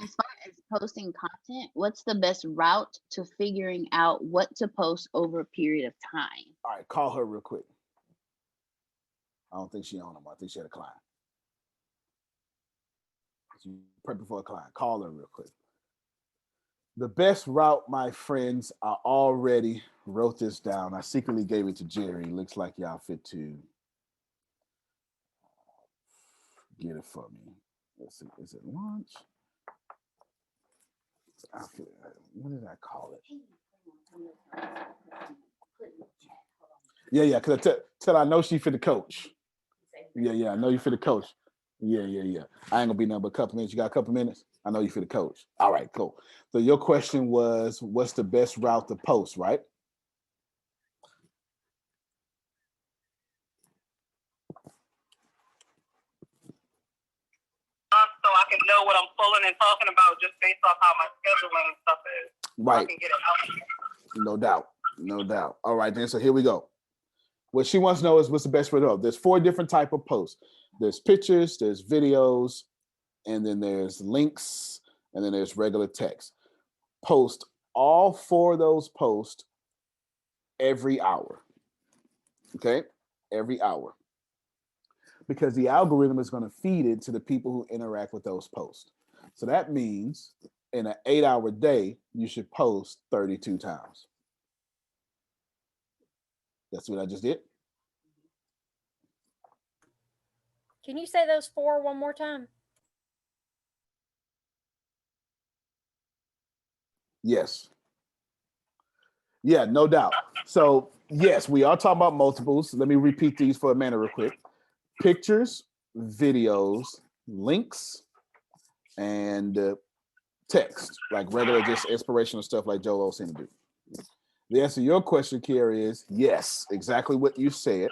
as far as posting content, what's the best route to figuring out what to post over a period of time? All right, call her real quick. I don't think she on them. I think she had a client. She prepping for a client. Call her real quick. The best route, my friends, I already wrote this down. I secretly gave it to Jerry. Looks like y'all fit to get it for me. Let's see. Is it launch? What did I call it? Yeah. Because till I know she for the coach. Yeah. I know you for the coach. Yeah. I ain't gonna be nothing but a couple minutes. You got a couple minutes? I know you for the coach. All right, cool. So your question was, what's the best route to post, right? So I can know what I'm pulling and talking about just based off how my scheduling and stuff is. Right. So I can get it out. No doubt. All right, then. So here we go. What she wants to know is what's the best way to go. There's 4 different type of posts. There's pictures, there's videos, and then there's links, and then there's regular text. Post all 4 of those posts every hour. Okay? Every hour. Because the algorithm is going to feed it to the people who interact with those posts. So that means in an 8-hour day, you should post 32 times. That's what I just did. Can you say those 4 one more time? Yes. Yeah, no doubt. So yes, we are talking about multiples. Let me repeat these for Amanda real quick. Pictures, videos, links, and text, like regular, just inspirational stuff like Joel Osteen do. The answer to your question, Kiara, is yes, exactly what you said.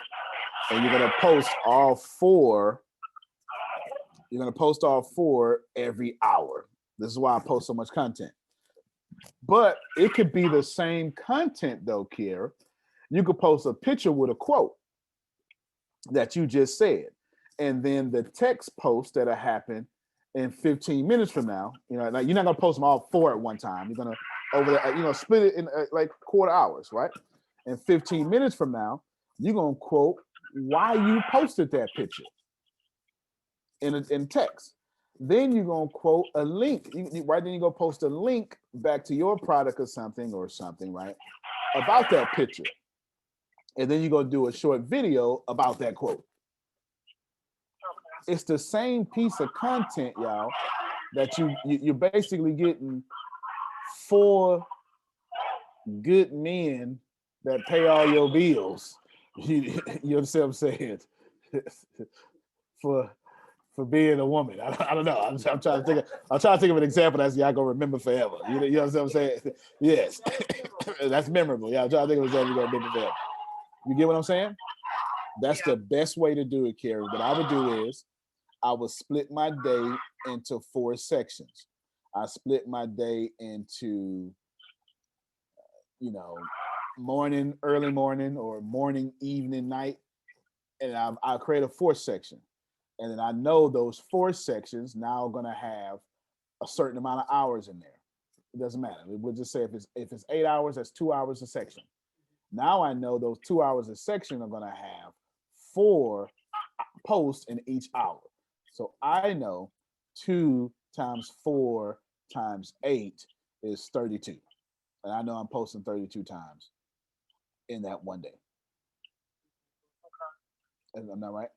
And you're gonna post all four. You're gonna post all four every hour. This is why I post so much content. But it could be the same content though, Kiara. You could post a picture with a quote that you just said, and then the text post that'll happen in 15 minutes from now. You know, like you're not gonna post them all four at one time. You're gonna split it in like quarter hours, right? And 15 minutes from now, you're gonna quote why you posted that picture in text. Then you're gonna quote a link. Right then you go post a link back to your product or something, right? About that picture. And then you're gonna do a short video about that quote. It's the same piece of content, y'all, that you're basically getting four good men that pay all your bills. You understand what I'm saying? for being a woman. I don't know. I'm trying to think of an example that's y'all gonna remember forever. You know what I'm saying? Yes. That's memorable. Yeah, I'm trying to think of an example you're gonna remember forever. You get what I'm saying? That's the best way to do it, Carrie. What I would do is I would split my day into 4 sections. I split my day into, morning, early morning, or morning, evening, night, and I'll create a 4th section. And then I know those 4 sections now are gonna have a certain amount of hours in there. It doesn't matter. We'll just say if it's 8 hours, that's 2 hours a section. Now I know those 2 hours a section are gonna have 4 posts in each hour. So I know 2 times 4 times 8 is 32. And I know I'm posting 32 times in that one day. Okay. Am I right?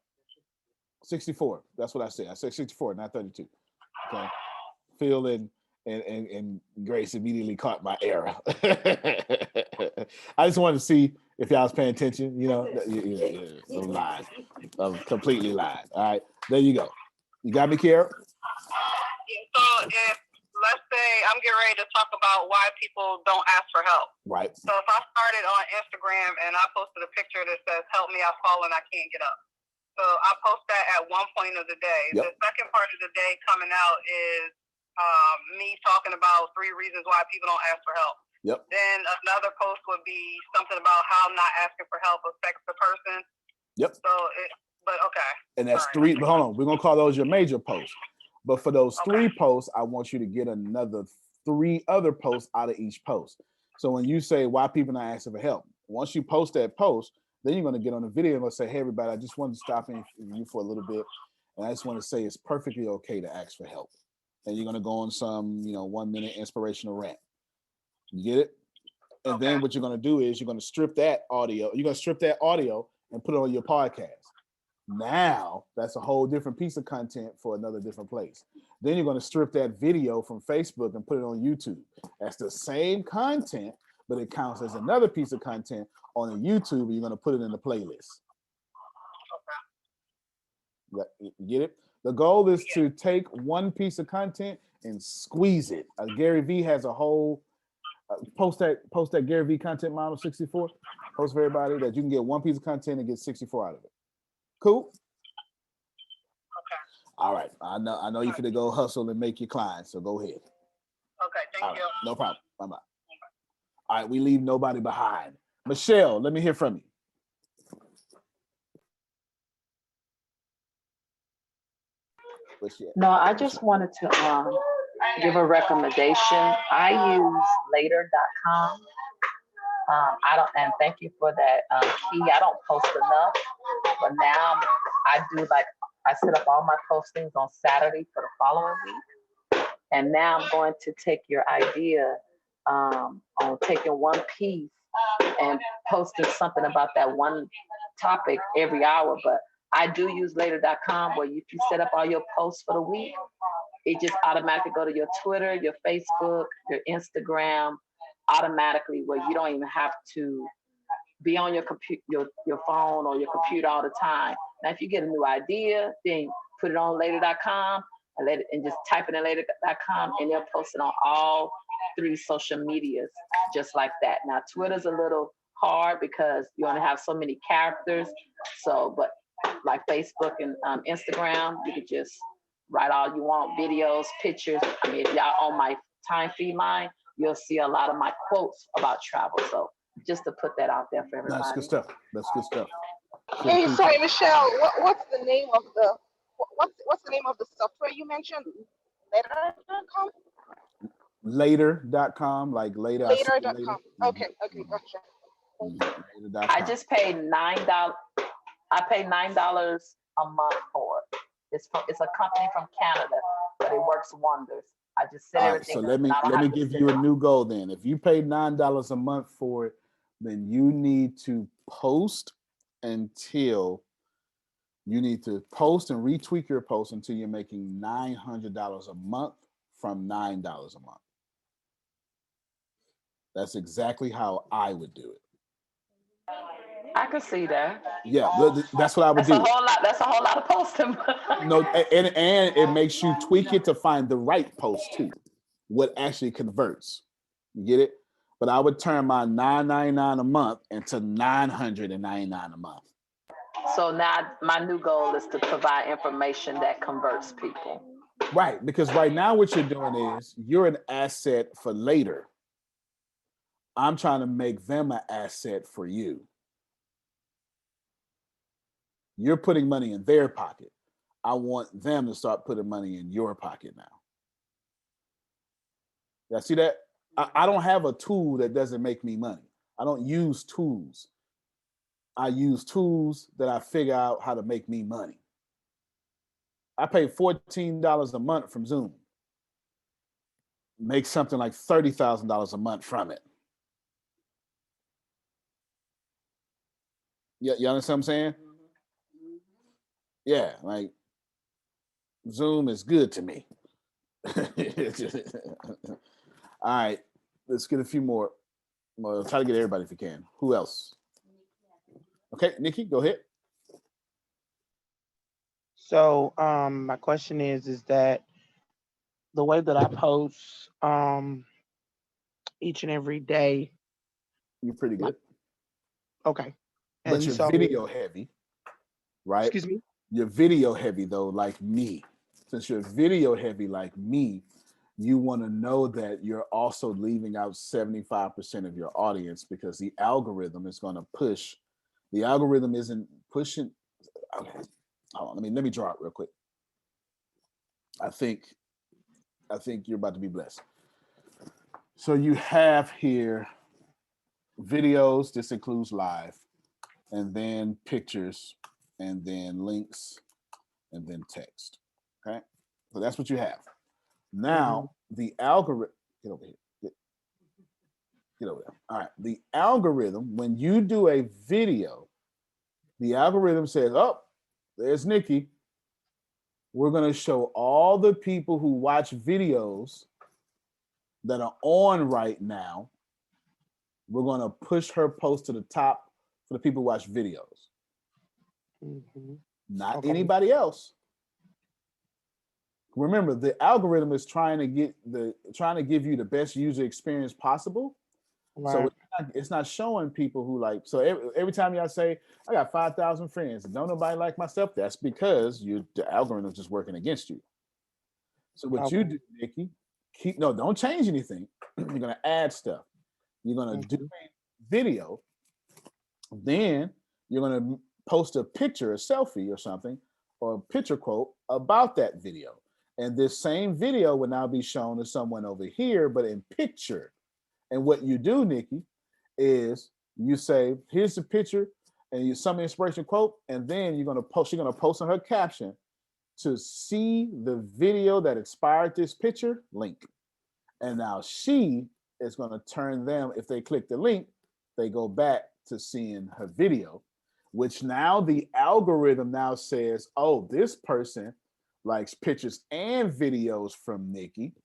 64. That's what I said. I said 64, not 32. Okay. Phil and Grace immediately caught my error. I just wanted to see if y'all was paying attention. I'm lying. I'm completely lying. All right. There you go. You got me, Kiara? So if, let's say I'm getting ready to talk about why people don't ask for help. Right. So if I started on Instagram and I posted a picture that says, "Help me, I've fallen, I can't get up." So I post that at one point of the day. Yep. The second part of the day coming out is me talking about 3 reasons why people don't ask for help. Yep. Then another post would be something about how not asking for help affects the person. Yep. So but okay. And that's 3. But hold on, we're gonna call those your major posts. But for those 3 posts, I want you to get another 3 other posts out of each post. So when you say why people not asking for help, once you post that post, then you're gonna get on the video and say, "Hey everybody, I just wanted to stop in you for a little bit, and I just want to say it's perfectly okay to ask for help." And you're gonna go on some 1-minute inspirational rant. You get it? And then what you're gonna do is you're gonna strip that audio. You're gonna strip that audio and put it on your podcast. Now that's a whole different piece of content for another different place. Then you're going to strip that video from Facebook and put it on YouTube. That's the same content, but it counts as another piece of content on a YouTube, and you're going to put it in the playlist. You get it? The goal is to take one piece of content and squeeze it. Gary Vee has a whole post that Gary Vee content model 64. Post for everybody that you can get one piece of content and get 64 out of it. Cool. Okay. All right. I know you finna go hustle and make your clients, so go ahead. Okay, thank you. No problem. Bye-bye. All right, we leave nobody behind. Michelle, let me hear from you. No, I just wanted to give a recommendation. I use later.com. And thank you for that key. I don't post enough, but now I set up all my postings on Saturday for the following week. And now I'm going to take your idea on taking one piece and posting something about that one topic every hour. But I do use later.com where if you set up all your posts for the week, it just automatically go to your Twitter, your Facebook, your Instagram, automatically where you don't even have to be on your your phone or your computer all the time. Now, if you get a new idea, then put it on later.com and just type it in later.com, and they'll post it on all 3 social medias just like that. Now, Twitter's a little hard because you only have so many characters. So, but like Facebook and Instagram, you could just write all you want, videos, pictures. I mean, if y'all on my time feed line, you'll see a lot of my quotes about travel. So just to put that out there for everybody. That's good stuff. That's good stuff. Hey, sorry, Michelle. What's the name of the what's the name of the software you mentioned? Later.com. Later.com, like later. Later.com. Okay, gotcha. I just paid $9. I pay $9 a month for it. It's a company from Canada, but it works wonders. I just said everything. So let me give you a new goal then. If you pay $9 a month for it, then you need to post and retweak your post until you're making $900 a month from $9 a month. That's exactly how I would do it. I could see that. Yeah, that's what I would do. That's a whole lot of posting. No, and it makes you tweak it to find the right post too, what actually converts. You get it? But I would turn my $9.99 a month into $999 a month. So now my new goal is to provide information that converts people. Right, because right now what you're doing is you're an asset for later. I'm trying to make them an asset for you. You're putting money in their pocket. I want them to start putting money in your pocket now. Yeah, see that? I don't have a tool that doesn't make me money. I don't use tools. I use tools that I figure out how to make me money. I pay $14 a month from Zoom. Make something like $30,000 a month from it. You understand what I'm saying? Yeah, like Zoom is good to me. All right, let's get a few more. Well, try to get everybody if you can. Who else? Okay, Nikki, go ahead. So my question is that the way that I post each and every day. You're pretty good. Okay. But you're video heavy, right? Excuse me? You're video heavy though, like me. Since you're video heavy like me, you want to know that you're also leaving out 75% of your audience because the algorithm is going to push. The algorithm isn't pushing. Okay. Hold on, let me draw it real quick. I think you're about to be blessed. So you have here videos. This includes live, and then pictures, and then links, and then text. Okay, so that's what you have. Now the algorithm. Get over here. Get over there. All right. The algorithm, when you do a video, the algorithm says, "Oh, there's Nikki. We're going to show all the people who watch videos that are on right now. We're going to push her post to the top for the people who watch videos. Not anybody else. Remember, the algorithm is trying to give you the best user experience possible. Right. So it's not showing people who like. So every time y'all say, "I got 5,000 friends and don't nobody like my stuff," that's because the algorithm is just working against you. So what you do, Nikki, don't change anything. You're gonna add stuff. You're gonna do a video. Then you're gonna post a picture, a selfie or something, or a picture quote about that video. And this same video will now be shown to someone over here, but in picture. And what you do, Nikki, is you say, "Here's the picture," and some inspiration quote, and then you're gonna post on her caption, "To see the video that inspired this picture, link." And now she is gonna turn them, if they click the link, they go back to seeing her video, which now the algorithm now says, "Oh, this person likes pictures and videos from Nikki."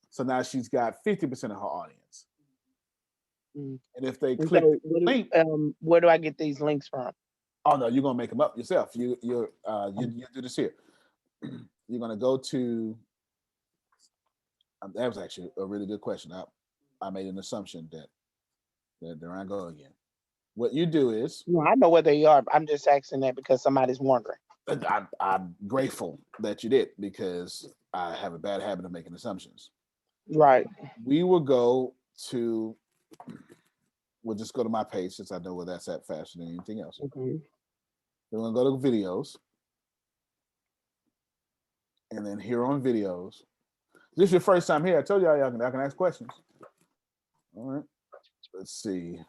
So now she's got 50% of her audience. And if they And click so the link, where do I get these links from? oh no, you're gonna make them up yourself. You do this here. You're gonna go to. That was actually a really good question. I made an assumption that there I go again. What you do is, No, I know where they are. I'm just asking that because somebody's wondering. I'm grateful that you did, because I have a bad habit of making assumptions. Right. We will go to. We'll just go to my page since I know where that's at faster than anything else. Okay. We're gonna go to videos, and then here on videos. This is your first time here. I told y'all I can ask questions. All right. Let's see.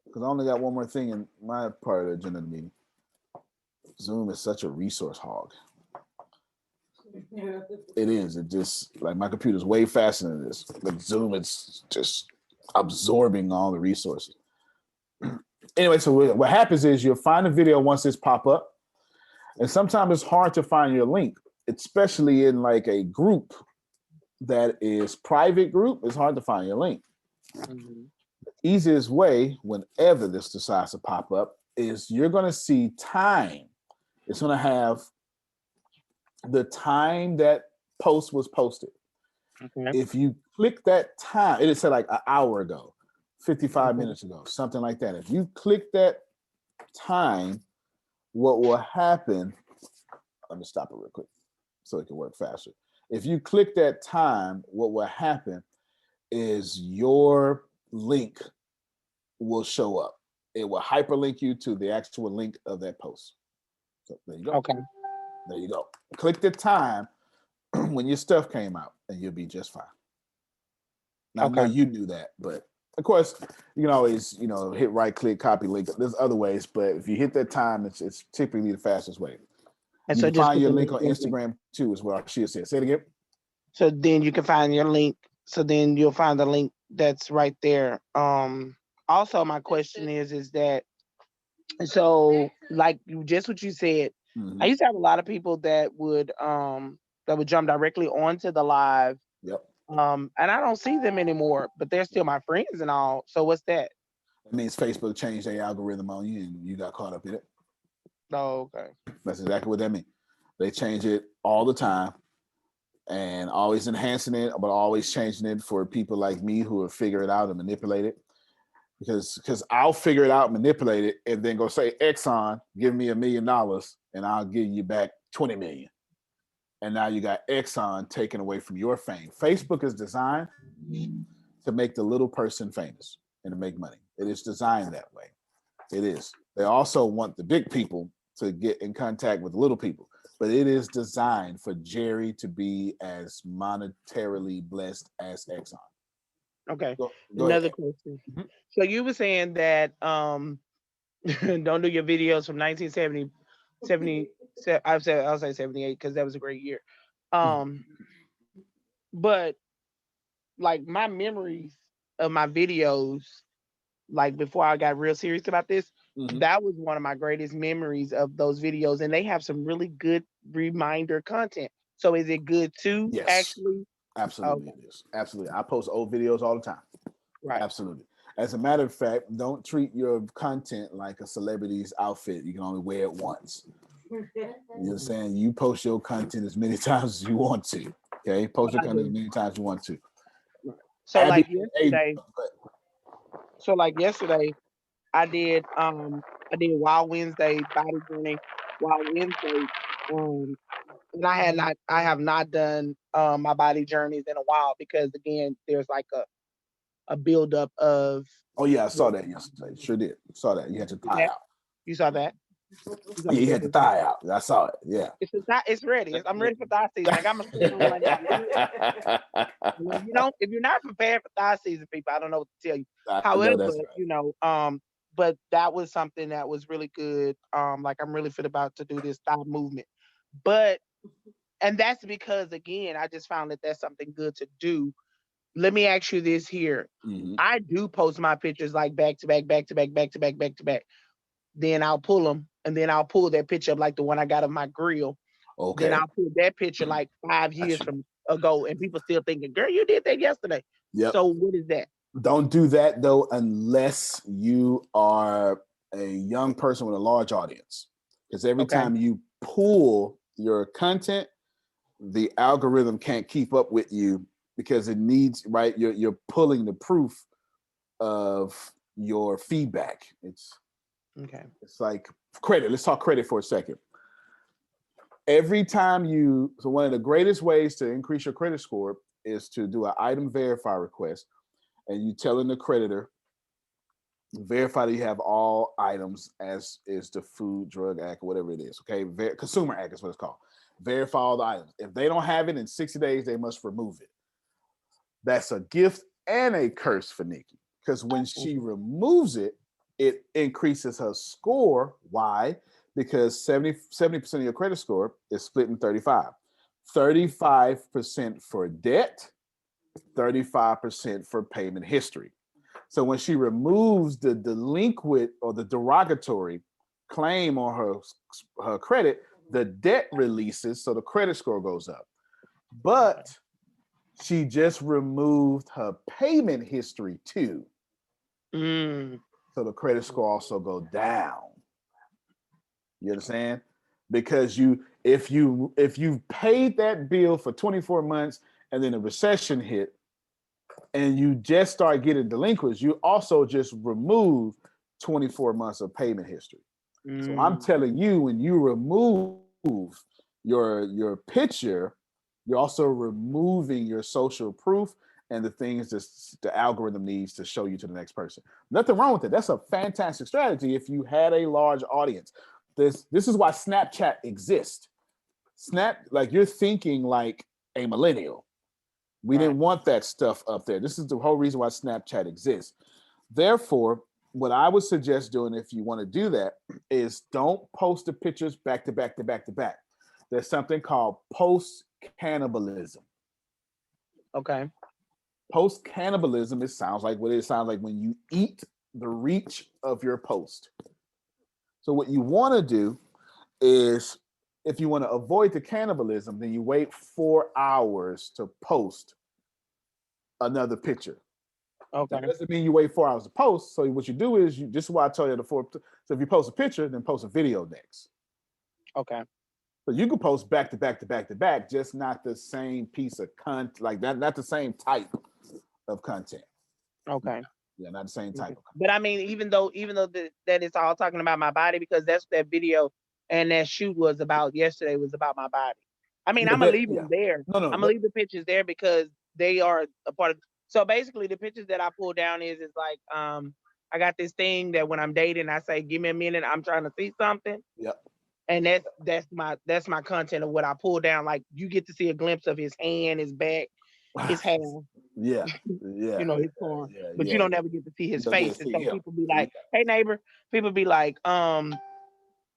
Because I only got one more thing in my part of the agenda of the meeting. Zoom is such a resource hog. It is. It just, like, my computer's way faster than this. But Zoom is just absorbing all the resources. Anyway, so what happens is you'll find a video once this pop up. And sometimes it's hard to find your link, especially in like a group that is private group. It's hard to find your link. Mm-hmm. The easiest way, whenever this decides to pop up, is you're going to see time. It's going to have the time that post was posted. Okay. If you click that time, it said like an hour ago, 55 minutes ago, something like that. If you click that time, what will happen? Let me stop it real quick so it can work faster. If you click that time, what will happen is your link will show up. It will hyperlink you to the actual link of that post. So there you go. Okay. There you go. Click the time when your stuff came out, and you'll be just fine. Now, Okay. I know you knew that, but of course, you can always, hit right click, copy link. There's other ways, but if you hit that time, it's typically the fastest way. And you so can just find put your the link on link Instagram too, as well. She said, say it again. So then you can find your link. So then you'll find the link that's right there. Also, my question is that, so like just what you said, I used to have a lot of people that would jump directly onto the live. Yep. And I don't see them anymore, but they're still my friends and all. So what's that? It means Facebook changed their algorithm on you, and you got caught up in it. Oh, okay. That's exactly what that means. They change it all the time, and always enhancing it, but always changing it for people like me who will figure it out and manipulate it. Because I'll figure it out, manipulate it, and then go say, Exxon, give me $1 million, and I'll give you back 20 million. And now you got Exxon taken away from your fame. Facebook is designed to make the little person famous and to make money. It is designed that way. It is. They also want the big people to get in contact with little people, but it is designed for Jerry to be as monetarily blessed as Exxon. Okay. Go Another ahead. question. So you were saying that don't do your videos from 1970, I'll say 78 because that was a great year. But like my memories of my videos, like before I got real serious about this, that was one of my greatest memories of those videos, and they have some really good reminder content. So is it good too? Yes. Actually, absolutely, it is. Absolutely, I post old videos all the time. Right. Absolutely. As a matter of fact, don't treat your content like a celebrity's outfit. You can only wear it once. You know what I'm saying? You post your content as many times as you want to. Okay, post your content as many times as you want to. So like yesterday, I did Wild Wednesday body journey, Wild Wednesday, and I have not done my body journeys in a while because again, there's like a buildup of. Oh yeah, I saw that yesterday. Sure did. Saw that. You had your thigh out. You saw that? Yeah, you had the thigh out. I saw it. Yeah. It's ready. I'm ready for thigh season. I got my suit on right now. If you're not prepared for thigh season, people, I don't know what to tell you. However, right. But that was something that was really good. Like I'm really fit about to do this thigh movement. And that's because again, I just found that that's something good to do. Let me ask you this here. I do post my pictures like back to back, back to back, back to back, back to back. Then I'll pull them, and then I'll pull that picture up like the one I got of my grill. Okay. Then I'll pull that picture like 5 years from ago, and people still thinking, "Girl, you did that yesterday." Yep. So what is that? Don't do that though unless you are a young person with a large audience. Because every time you pull your content, the algorithm can't keep up with you because it needs, right? You're pulling the proof of your feedback. It's like credit. Let's talk credit for a second. Every time so one of the greatest ways to increase your credit score is to do an item verify request, and you telling the creditor, verify that you have all items as is the Food Drug Act or whatever it is. Okay, Consumer Act is what it's called. Verify all the items. If they don't have it in 60 days, they must remove it. That's a gift and a curse for Nikki, because when she removes it, it increases her score. Why? Because 70% of your credit score is split in 35. 35% for debt, 35% for payment history. So when she removes the delinquent or the derogatory claim on her credit, the debt releases, so the credit score goes up. But she just removed her payment history too. So the credit score also go down. You understand? Because if you paid that bill for 24 months and then a recession hit and you just start getting delinquents, you also just remove 24 months of payment history. So I'm telling you, when you remove your picture, you're also removing your social proof and the things that the algorithm needs to show you to the next person. Nothing wrong with it. That's a fantastic strategy if you had a large audience. This is why Snapchat exists. Like you're thinking like a millennial. We didn't want that stuff up there. This is the whole reason why Snapchat exists. Therefore, what I would suggest doing if you want to do that is don't post the pictures back to back to back to back. There's something called post cannibalism. Okay. Post cannibalism, it sounds like what it sounds like when you eat the reach of your post. So what you want to do is, if you want to avoid the cannibalism, then you wait 4 hours to post another picture. Okay. That doesn't mean you wait 4 hours to post. So what you do is this is why I told you so if you post a picture, then post a video next. Okay. So you can post back to back to back to back, just not the same piece of content, like that, not the same type of content. Okay. Yeah, not the same type of content. But I mean, even though that it's all talking about my body, because that's that video and that shoot was about yesterday was about my body. I mean, I'm gonna leave them there. I'm gonna leave the pictures there because they are a part of. So basically, the pictures that I pull down is like I got this thing that when I'm dating, I say, "Give me a minute, I'm trying to see something." Yep. And that's my content of what I pull down. Like you get to see a glimpse of his hand, his back, his hair. Yeah. You know, his form. But you don't ever get to see his face. And so people be like, "Hey neighbor," people be like,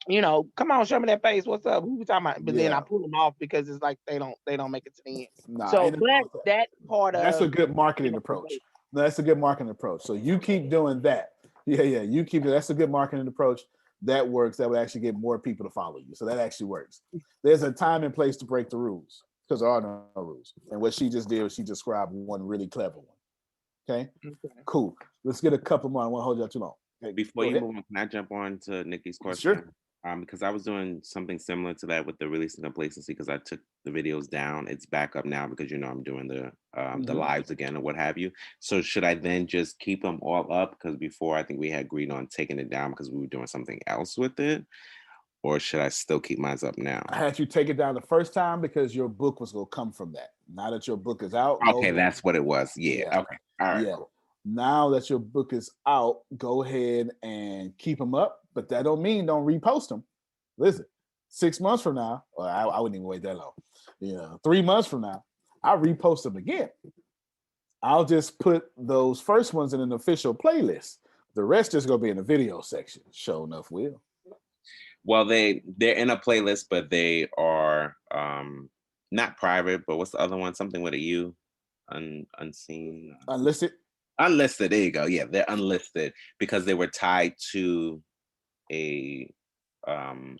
you know, come on, show me that face. What's up? Who we talking about? But then I pull them off because it's like they don't make it to the end. Nah, so but that part that's of a good marketing approach. No, that's a good marketing approach. So you keep doing that. Yeah, you keep it. That's a good marketing approach. That works. That would actually get more people to follow you. So that actually works. There's a time and place to break the rules because there are no rules. And what she just did was she described one really clever one. Okay? Cool. Let's get a couple more. I don't want to hold you up too long. Okay, Before you move on, can I jump on to Nikki's question? Sure. Because I was doing something similar to that with the release and complacency because I took the videos down. It's back up now because I'm doing the lives again or what have you. So should I then just keep them all up? Because before I think we had agreed on taking it down because we were doing something else with it. Or should I still keep mine up now? I had you take it down the first time because your book was going to come from that. Now that your book is out. Okay, that's what it was. Yeah. Okay. All right. Yeah. Cool. Now that your book is out, go ahead and keep them up. But that don't mean don't repost them. Listen, 6 months from now, or I wouldn't even wait that long. 3 months from now, I'll repost them again. I'll just put those first ones in an official playlist. The rest is going to be in the video section. Sure enough, will. Well, they're in a playlist, but they are not private. But what's the other one? Something with a U, unseen, unlisted. Unlisted. There you go. Yeah, they're unlisted because they were tied to a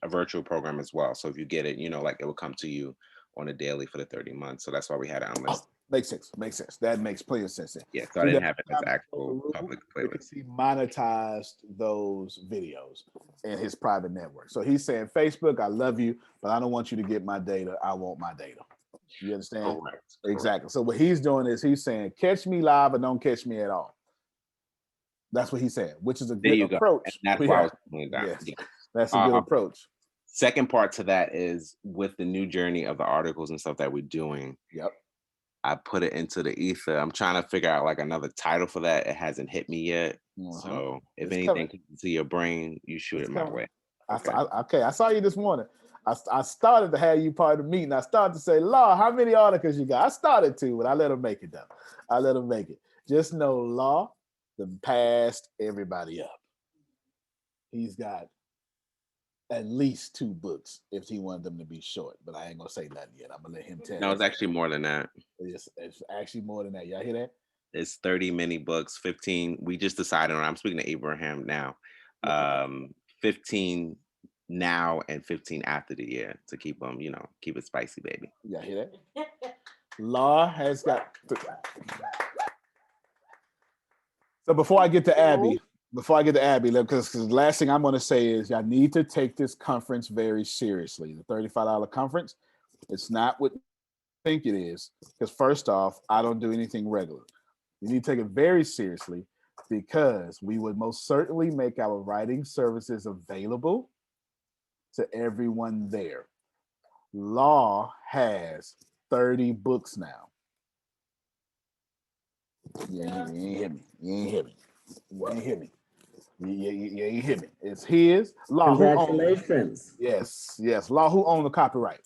virtual program as well. So if you get it, like it will come to you on a daily for the 30 months. So that's why we had it unlisted. Makes sense. That makes plenty of sense. Yeah, so I didn't have it as actual public playlist. He monetized those videos in his private network. So he's saying, Facebook, I love you, but I don't want you to get my data. I want my data. You understand? Correct. Exactly. So what he's doing is he's saying, catch me live or don't catch me at all. That's what he's saying, which is a good approach. And that's why I was pulling it down. Yes. Yeah. That's a good approach. Second part to that is with the new journey of the articles and stuff that we're doing. Yep. I put it into the ether. I'm trying to figure out like another title for that. It hasn't hit me yet. So if anything comes to your brain, you shoot it my way. I saw you this morning. I started to have you part of the meeting. I started to say, Law, how many articles you got? I started to, but I let him make it though. I let him make it. Just know Law done passed everybody up. He's got at least 2 books if he wanted them to be short, but I ain't gonna say nothing yet. I'm gonna let him tell you. No, it's actually more than that. It's actually more than that. Y'all hear that? It's 30 mini books, 15. We just decided on, I'm speaking to Abraham now. 15 now and 15 after the year to keep them, keep it spicy, baby. Y'all hear that? Law has got. So before I get to Abby, because the last thing I'm going to say is y'all need to take this conference very seriously. The $35 conference, it's not what you think it is. Because first off, I don't do anything regular. You need to take it very seriously because we would most certainly make our writing services available to everyone there. Law has 30 books now. Yeah, you ain't hit me. You ain't hit me. You ain't hit me. You ain't hit me. It's his. Law. Congratulations. Yes. Law, who owned the copyright?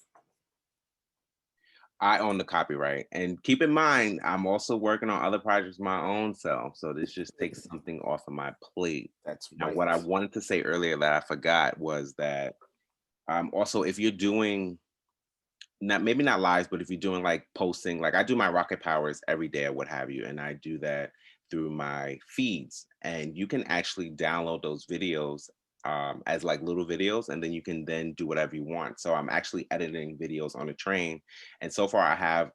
I own the copyright. And keep in mind, I'm also working on other projects my own self. So this just takes something off of my plate. That's right. Now, what I wanted to say earlier that I forgot was that also if you're doing maybe not lives, but if you're doing like posting, like I do my Rocket Powers every day or what have you, and I do that through my feeds, and you can actually download those videos as like little videos, and then you can then do whatever you want. So I'm actually editing videos on a train, and so far I have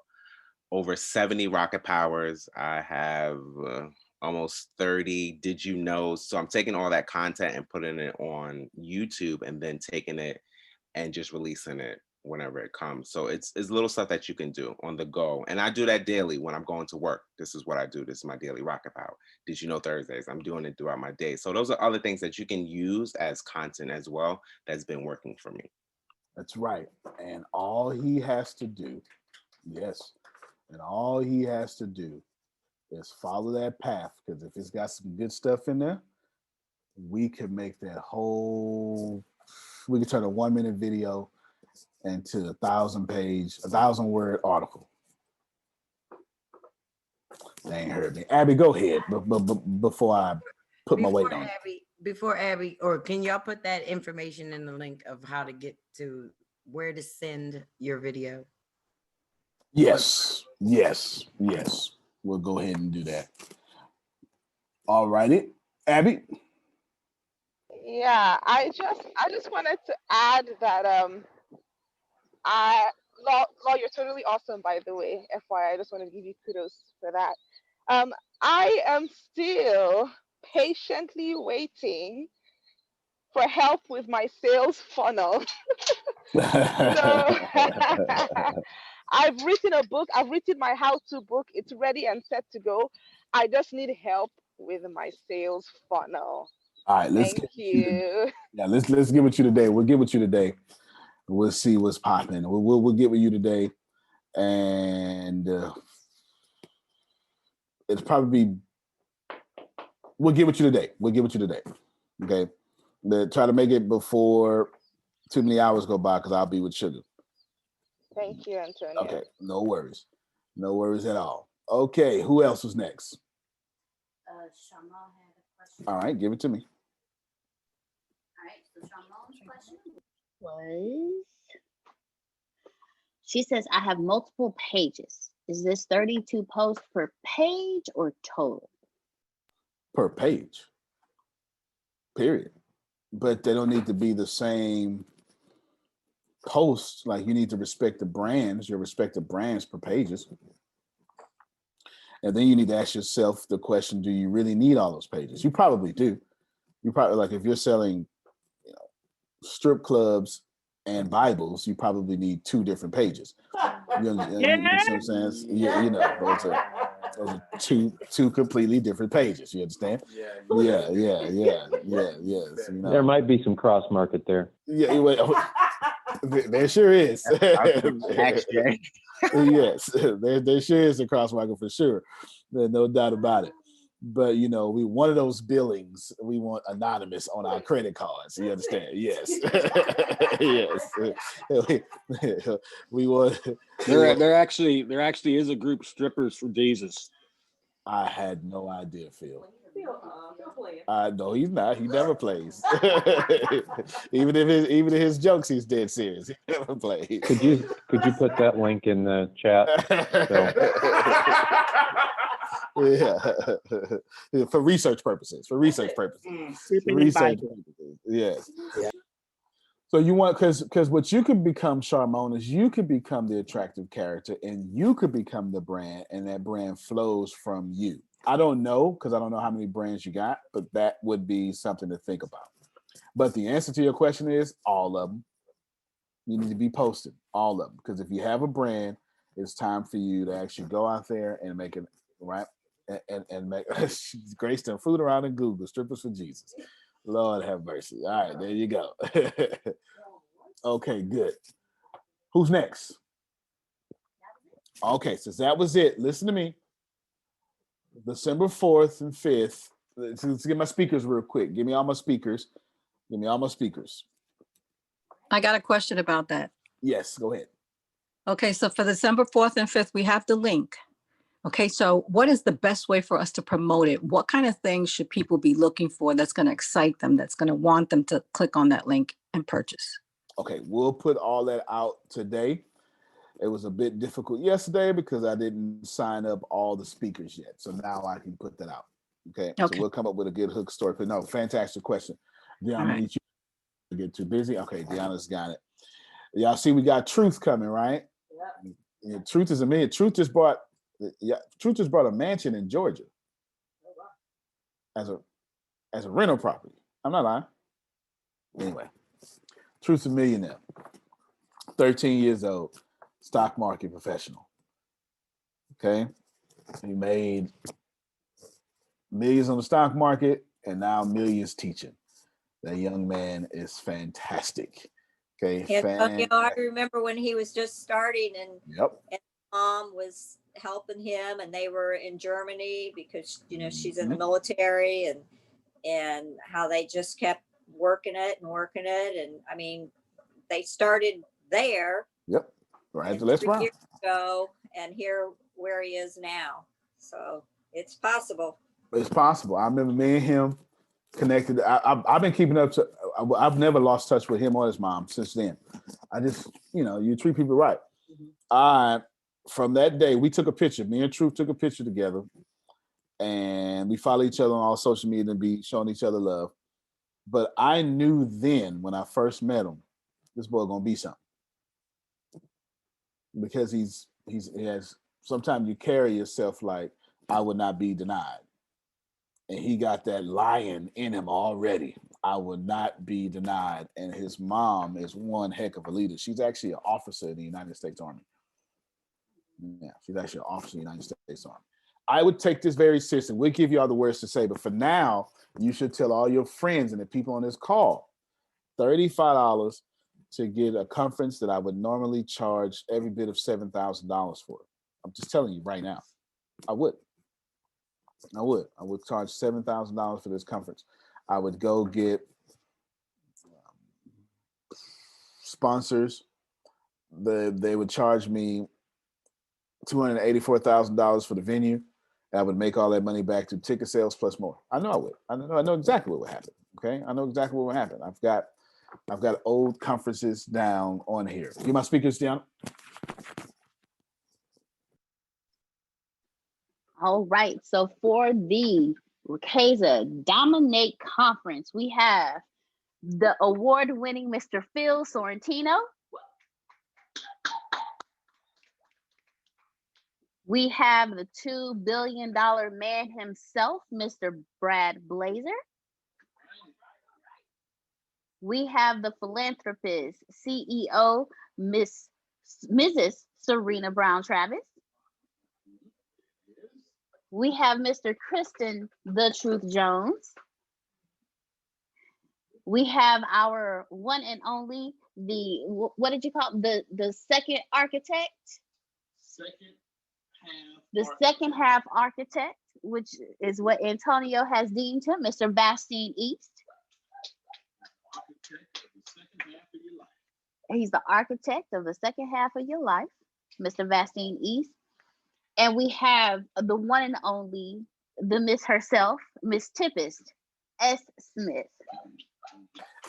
over 70 Rocket Powers. I have almost 30 Did You Know. So I'm taking all that content and putting it on YouTube, and then taking it and just releasing it whenever it comes. So it's little stuff that you can do on the go. And I do that daily when I'm going to work. This is what I do. This is my daily Rocket Power. Did you know Thursdays? I'm doing it throughout my day. So those are other things that you can use as content as well. That's been working for me. That's right. And all he has to do, all he has to do is follow that path. Because if it's got some good stuff in there, we can make that we can turn a 1-minute video into a 1,000-word article. They ain't heard me. Abby, go ahead. Before I put my weight on. Before Abby, or can y'all put that information in the link of how to get to where to send your video? Yes. We'll go ahead and do that. All righty, Abby. Yeah, I just wanted to add that Law, you're totally awesome, by the way. FYI, I just wanted to give you kudos for that. I am still patiently waiting for help with my sales funnel. So I've written a book. I've written my how-to book. It's ready and set to go. I just need help with my sales funnel. All right, let's Thank you. Let's get with you today. We'll get with you today. We'll see what's popping. We'll get with you today, and it's probably we'll get with you today. Okay, but try to make it before too many hours go by because I'll be with Sugar. Thank you, Antonio. Okay, no worries at all. Okay, who else was next? Shama had a question. All right, give it to me. All right, so Shama's question was, she says, I have multiple pages. Is this 32 posts per page or total? Per page. Period. But they don't need to be the same posts. Like you need to respect the brands, your respective brands per pages. And then you need to ask yourself the question, do you really need all those pages? You probably do. You probably, like, if you're selling, strip clubs and Bibles, you probably need 2 different pages. You see what I'm saying? Yeah, those are two completely different pages. You understand? Yes. There might be some cross market there. Yeah, there sure is. Yes, there sure is a cross market for sure. There's no doubt about it. But we one of those billings we want anonymous on our credit cards. You understand? Yes. Yes. we want. There actually is a group, Strippers for Jesus. I had no idea, Phil. No, he's not. He never plays. even if his jokes, he's dead serious. He never plays. Could you put that link in the chat? Yeah. For research purposes. Yes. Yeah. So you want, because what you could become, Charmone, is you could become the attractive character, and you could become the brand, and that brand flows from you. I don't know, because I don't know how many brands you got, but that would be something to think about. But the answer to your question is all of them. You need to be posted, all of them, because if you have a brand, it's time for you to actually go out there and make it right, and make. Grace done food around in Google, strippers for Jesus. Lord have mercy. All right, there you go. Okay, good. Who's next? Okay, since that was it, listen to me. December 4th and 5th. Let's get my speakers real quick. Give me all my speakers. I got a question about that. Yes, go ahead. Okay, so for December 4th and 5th, we have the link. Okay, so what is the best way for us to promote it? What kind of things should people be looking for that's going to excite them, that's going to want them to click on that link and purchase? Okay, we'll put all that out today. It was a bit difficult yesterday because I didn't sign up all the speakers yet. So now I can put that out. Okay. So we'll come up with a good hook story. But no, fantastic question. Deanna, need you to get too busy. Okay, Deanna's got it. Y'all see we got Truth coming, right? Yeah, Truth is amazing. Truth just brought a mansion in Georgia as a rental property. I'm not lying. Anyway, Truth's a millionaire. 13 years old, stock market professional. Okay. He made millions on the stock market and now millions teaching. That young man is fantastic. Okay. I remember when he was just starting and mom was helping him, and they were in Germany because she's in the military, and how they just kept working it. And I mean, they started there. Yep. Right. Let's run. Years ago, and here where he is now. So it's possible. It's possible. I remember me and him connected. I've been keeping up to. I've never lost touch with him or his mom since then. I just, you treat people right. From that day, we took a picture. Me and Truth took a picture together, and we follow each other on all social media and be showing each other love. But I knew then when I first met him, this boy gonna be something. Because he has, sometimes you carry yourself like, I would not be denied. And he got that lion in him already. I would not be denied. And his mom is one heck of a leader. She's actually an officer in the United States Army. Yeah, she's actually an officer in the United States Army. I would take this very seriously. We'll give you all the words to say, but for now, you should tell all your friends and the people on this call, $35 to get a conference that I would normally charge every bit of $7,000 for. I'm just telling you right now. I would charge $7,000 for this conference. I would go get sponsors. They would charge me $284,000 for the venue. I would make all that money back through ticket sales plus more. I know I would. I know exactly what would happen. Okay, I know exactly what would happen. I've got old conferences down on here. Give my speakers, Deanna. All right. So for the Ricasa Dominate Conference, we have the award-winning Mr. Phil Sorrentino. We have the $2 billion man himself, Mr. Brad Blazer. We have the philanthropist, CEO, Mrs. Serena Brown Travis. We have Mr. Kristen The Truth Jones. We have our one and only, what did you call it? The second architect? The second half architect, which is what Antonio has deemed him, Mr. Bastine East. He's the architect of the second half of your life, Mr. Bastine East. And we have the one and only, the Miss herself, Miss Tempest S. Smith.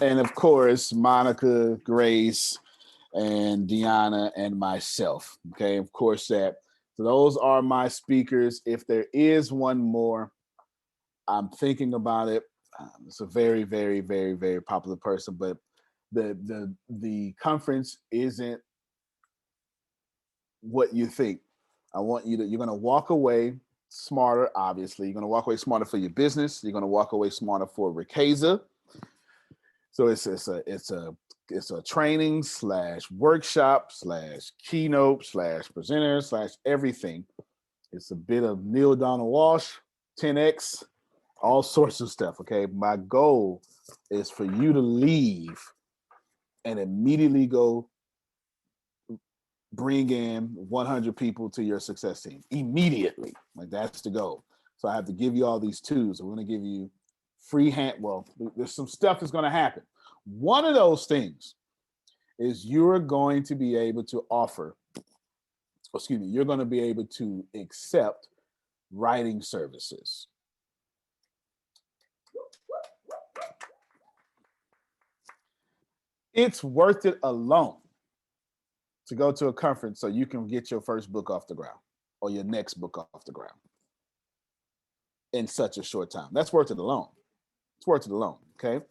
And of course, Monica, Grace, and Deanna, and myself. Okay, of course that. So those are my speakers. If there is one more, I'm thinking about it. It's a very, very, very, very popular person, but the conference isn't what you think. I want you to, you're going to walk away smarter, obviously. You're going to walk away smarter for your business. You're going to walk away smarter for Ricasa. So it's a training / workshop / keynote / presenter / everything. It's a bit of Neil Donald Walsh, 10X, all sorts of stuff. Okay. My goal is for you to leave and immediately go bring in 100 people to your success team immediately. Like, that's the goal. So I have to give you all these tools. I'm going to give you free hand. Well, there's some stuff that's going to happen. One of those things is you're going to be able to offer, you're going to be able to accept writing services. It's worth it alone to go to a conference so you can get your first book off the ground or your next book off the ground in such a short time. That's worth it alone. It's worth it alone, okay?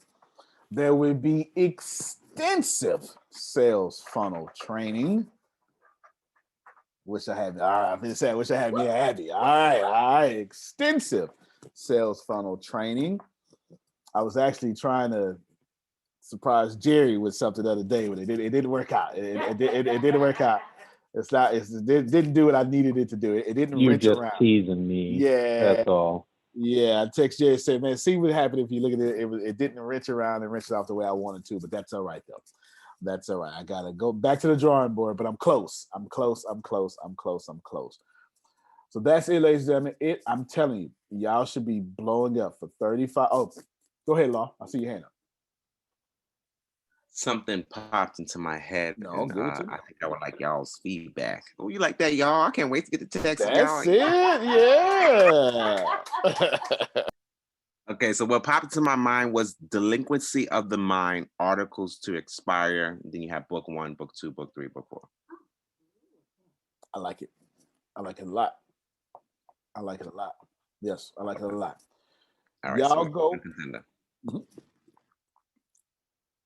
There will be extensive sales funnel training. Wish I had me a Abby. All right, extensive sales funnel training. I was actually trying to surprise Jerry with something the other day, but it didn't work out. It didn't work out. It didn't do what I needed it to do. It didn't You're wrench just around. teasing me. Yeah. That's all. Yeah, I text Jerry and said, man, see what happened if you look at it. It didn't wrench around and wrench it off the way I wanted to, but that's all right, though. That's all right. I got to go back to the drawing board, but I'm close. I'm close. So that's it, ladies and gentlemen. I'm telling you, y'all should be blowing up for 35. Oh, go ahead, Law. I see your hand up. Something popped into my head, No, and give it to me. I think I would like y'all's feedback. Oh, you like that, y'all? I can't wait to get the text from y'all. That's it, yeah. Okay, so what popped into my mind was Delinquency of the Mind, Articles to Expire. Then you have book 1, book 2, book 3, book 4. I like it. I like it a lot. Yes, I like it a lot. All right, y'all so go.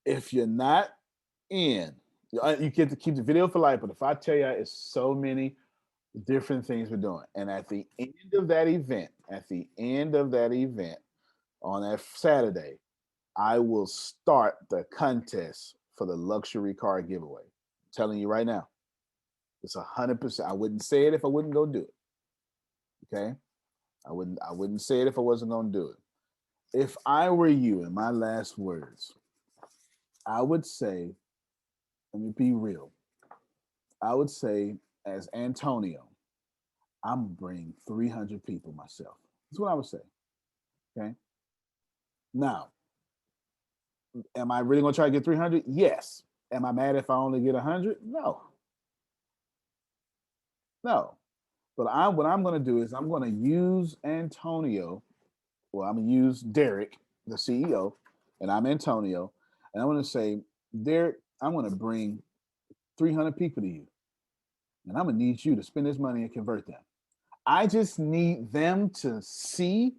If you're not in, you get to keep the video for life. But if I tell you, it's so many different things we're doing. And at the end of that event, on that Saturday, I will start the contest for the luxury car giveaway. I'm telling you right now, it's 100%. I wouldn't say it if I wouldn't go do it. Okay, I wouldn't say it if I wasn't going to do it. If I were you, in my last words, I would say, let me be real. I would say, as Antonio, I'm gonna bring 300 people myself. That's what I would say. Okay. Now, am I really gonna try to get 300? Yes. Am I mad if I only get 100? No. But what I'm gonna do is I'm gonna use Antonio. Well, I'm gonna use Derek, the CEO, and I'm Antonio, and I'm gonna say, Derek, I'm gonna bring 300 people to you, and I'm gonna need you to spend this money and convert them. I just need them to see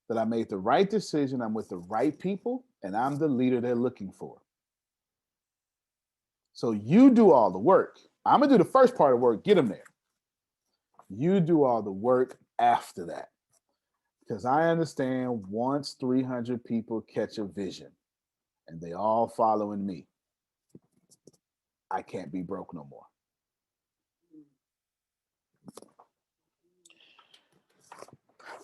that I made the right decision. I'm with the right people, and I'm the leader they're looking for. So you do all the work. I'm gonna do the first part of work, get them there. You do all the work after that. Because I understand once 300 people catch a vision and they all following me, I can't be broke no more.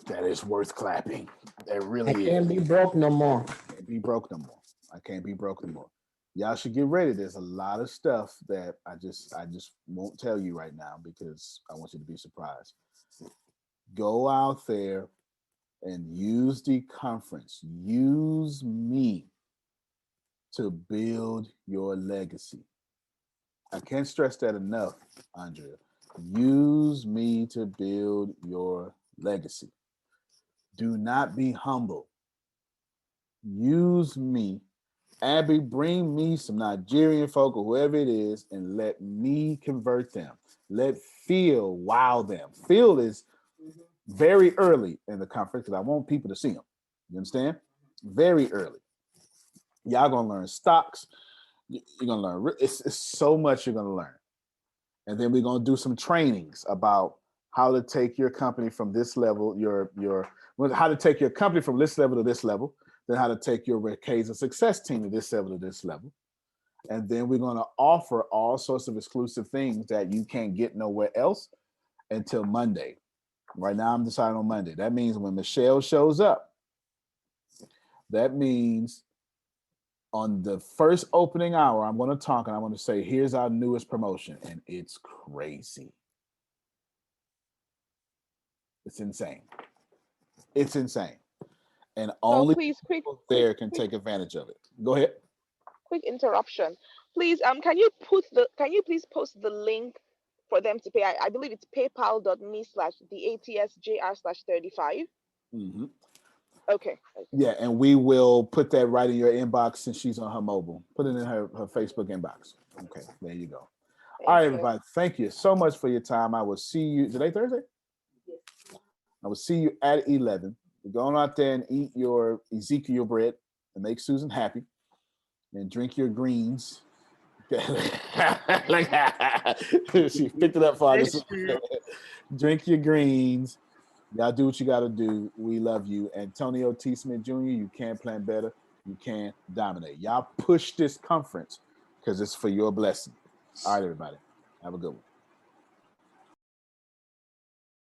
That is worth clapping. That really is. I can't be broke no more. Can't be broke no more. I can't be broke no more. Y'all should get ready. There's a lot of stuff that I just won't tell you right now because I want you to be surprised. Go out there and use the conference. Use me to build your legacy. I can't stress that enough, Andrea. Use me to build your legacy. Do not be humble. Use me. Abby, bring me some Nigerian folk or whoever it is and let me convert them. Let Phil wow them. Phil is very early in the conference because I want people to see him. You understand? Very early. Y'all gonna learn stocks. You're gonna learn. It's so much you're gonna learn. And then we're gonna do some trainings about how to take your company from this level, how to take your company from this level to this level, then how to take your Ricades of Success team to this level to this level. And then we're gonna offer all sorts of exclusive things that you can't get nowhere else until Monday. Right now, I'm deciding on Monday. That means when Michelle shows up, that means on the first opening hour, I'm going to talk and I'm going to say, here's our newest promotion. And it's crazy. It's insane. It's insane. And only people there can take advantage of it. Go ahead. Quick interruption. Please, can you please post the link for them to pay? I believe it's paypal.me/theatsjr/35. Mm-hmm. Okay. Yeah, and we will put that right in your inbox since she's on her mobile. Put it in her Facebook inbox. Okay, there you go. All right, everybody. Thank you so much for your time. I will see you today, Thursday? Yes. I will see you at 11. We're going out there and eat your Ezekiel bread and make Susan happy and drink your greens. Like she picked it up for us. Drink your greens. Y'all do what you got to do. We love you. Antonio T. Smith Jr., you can plan better. You can dominate. Y'all push this conference because it's for your blessing. All right, everybody. Have a good one.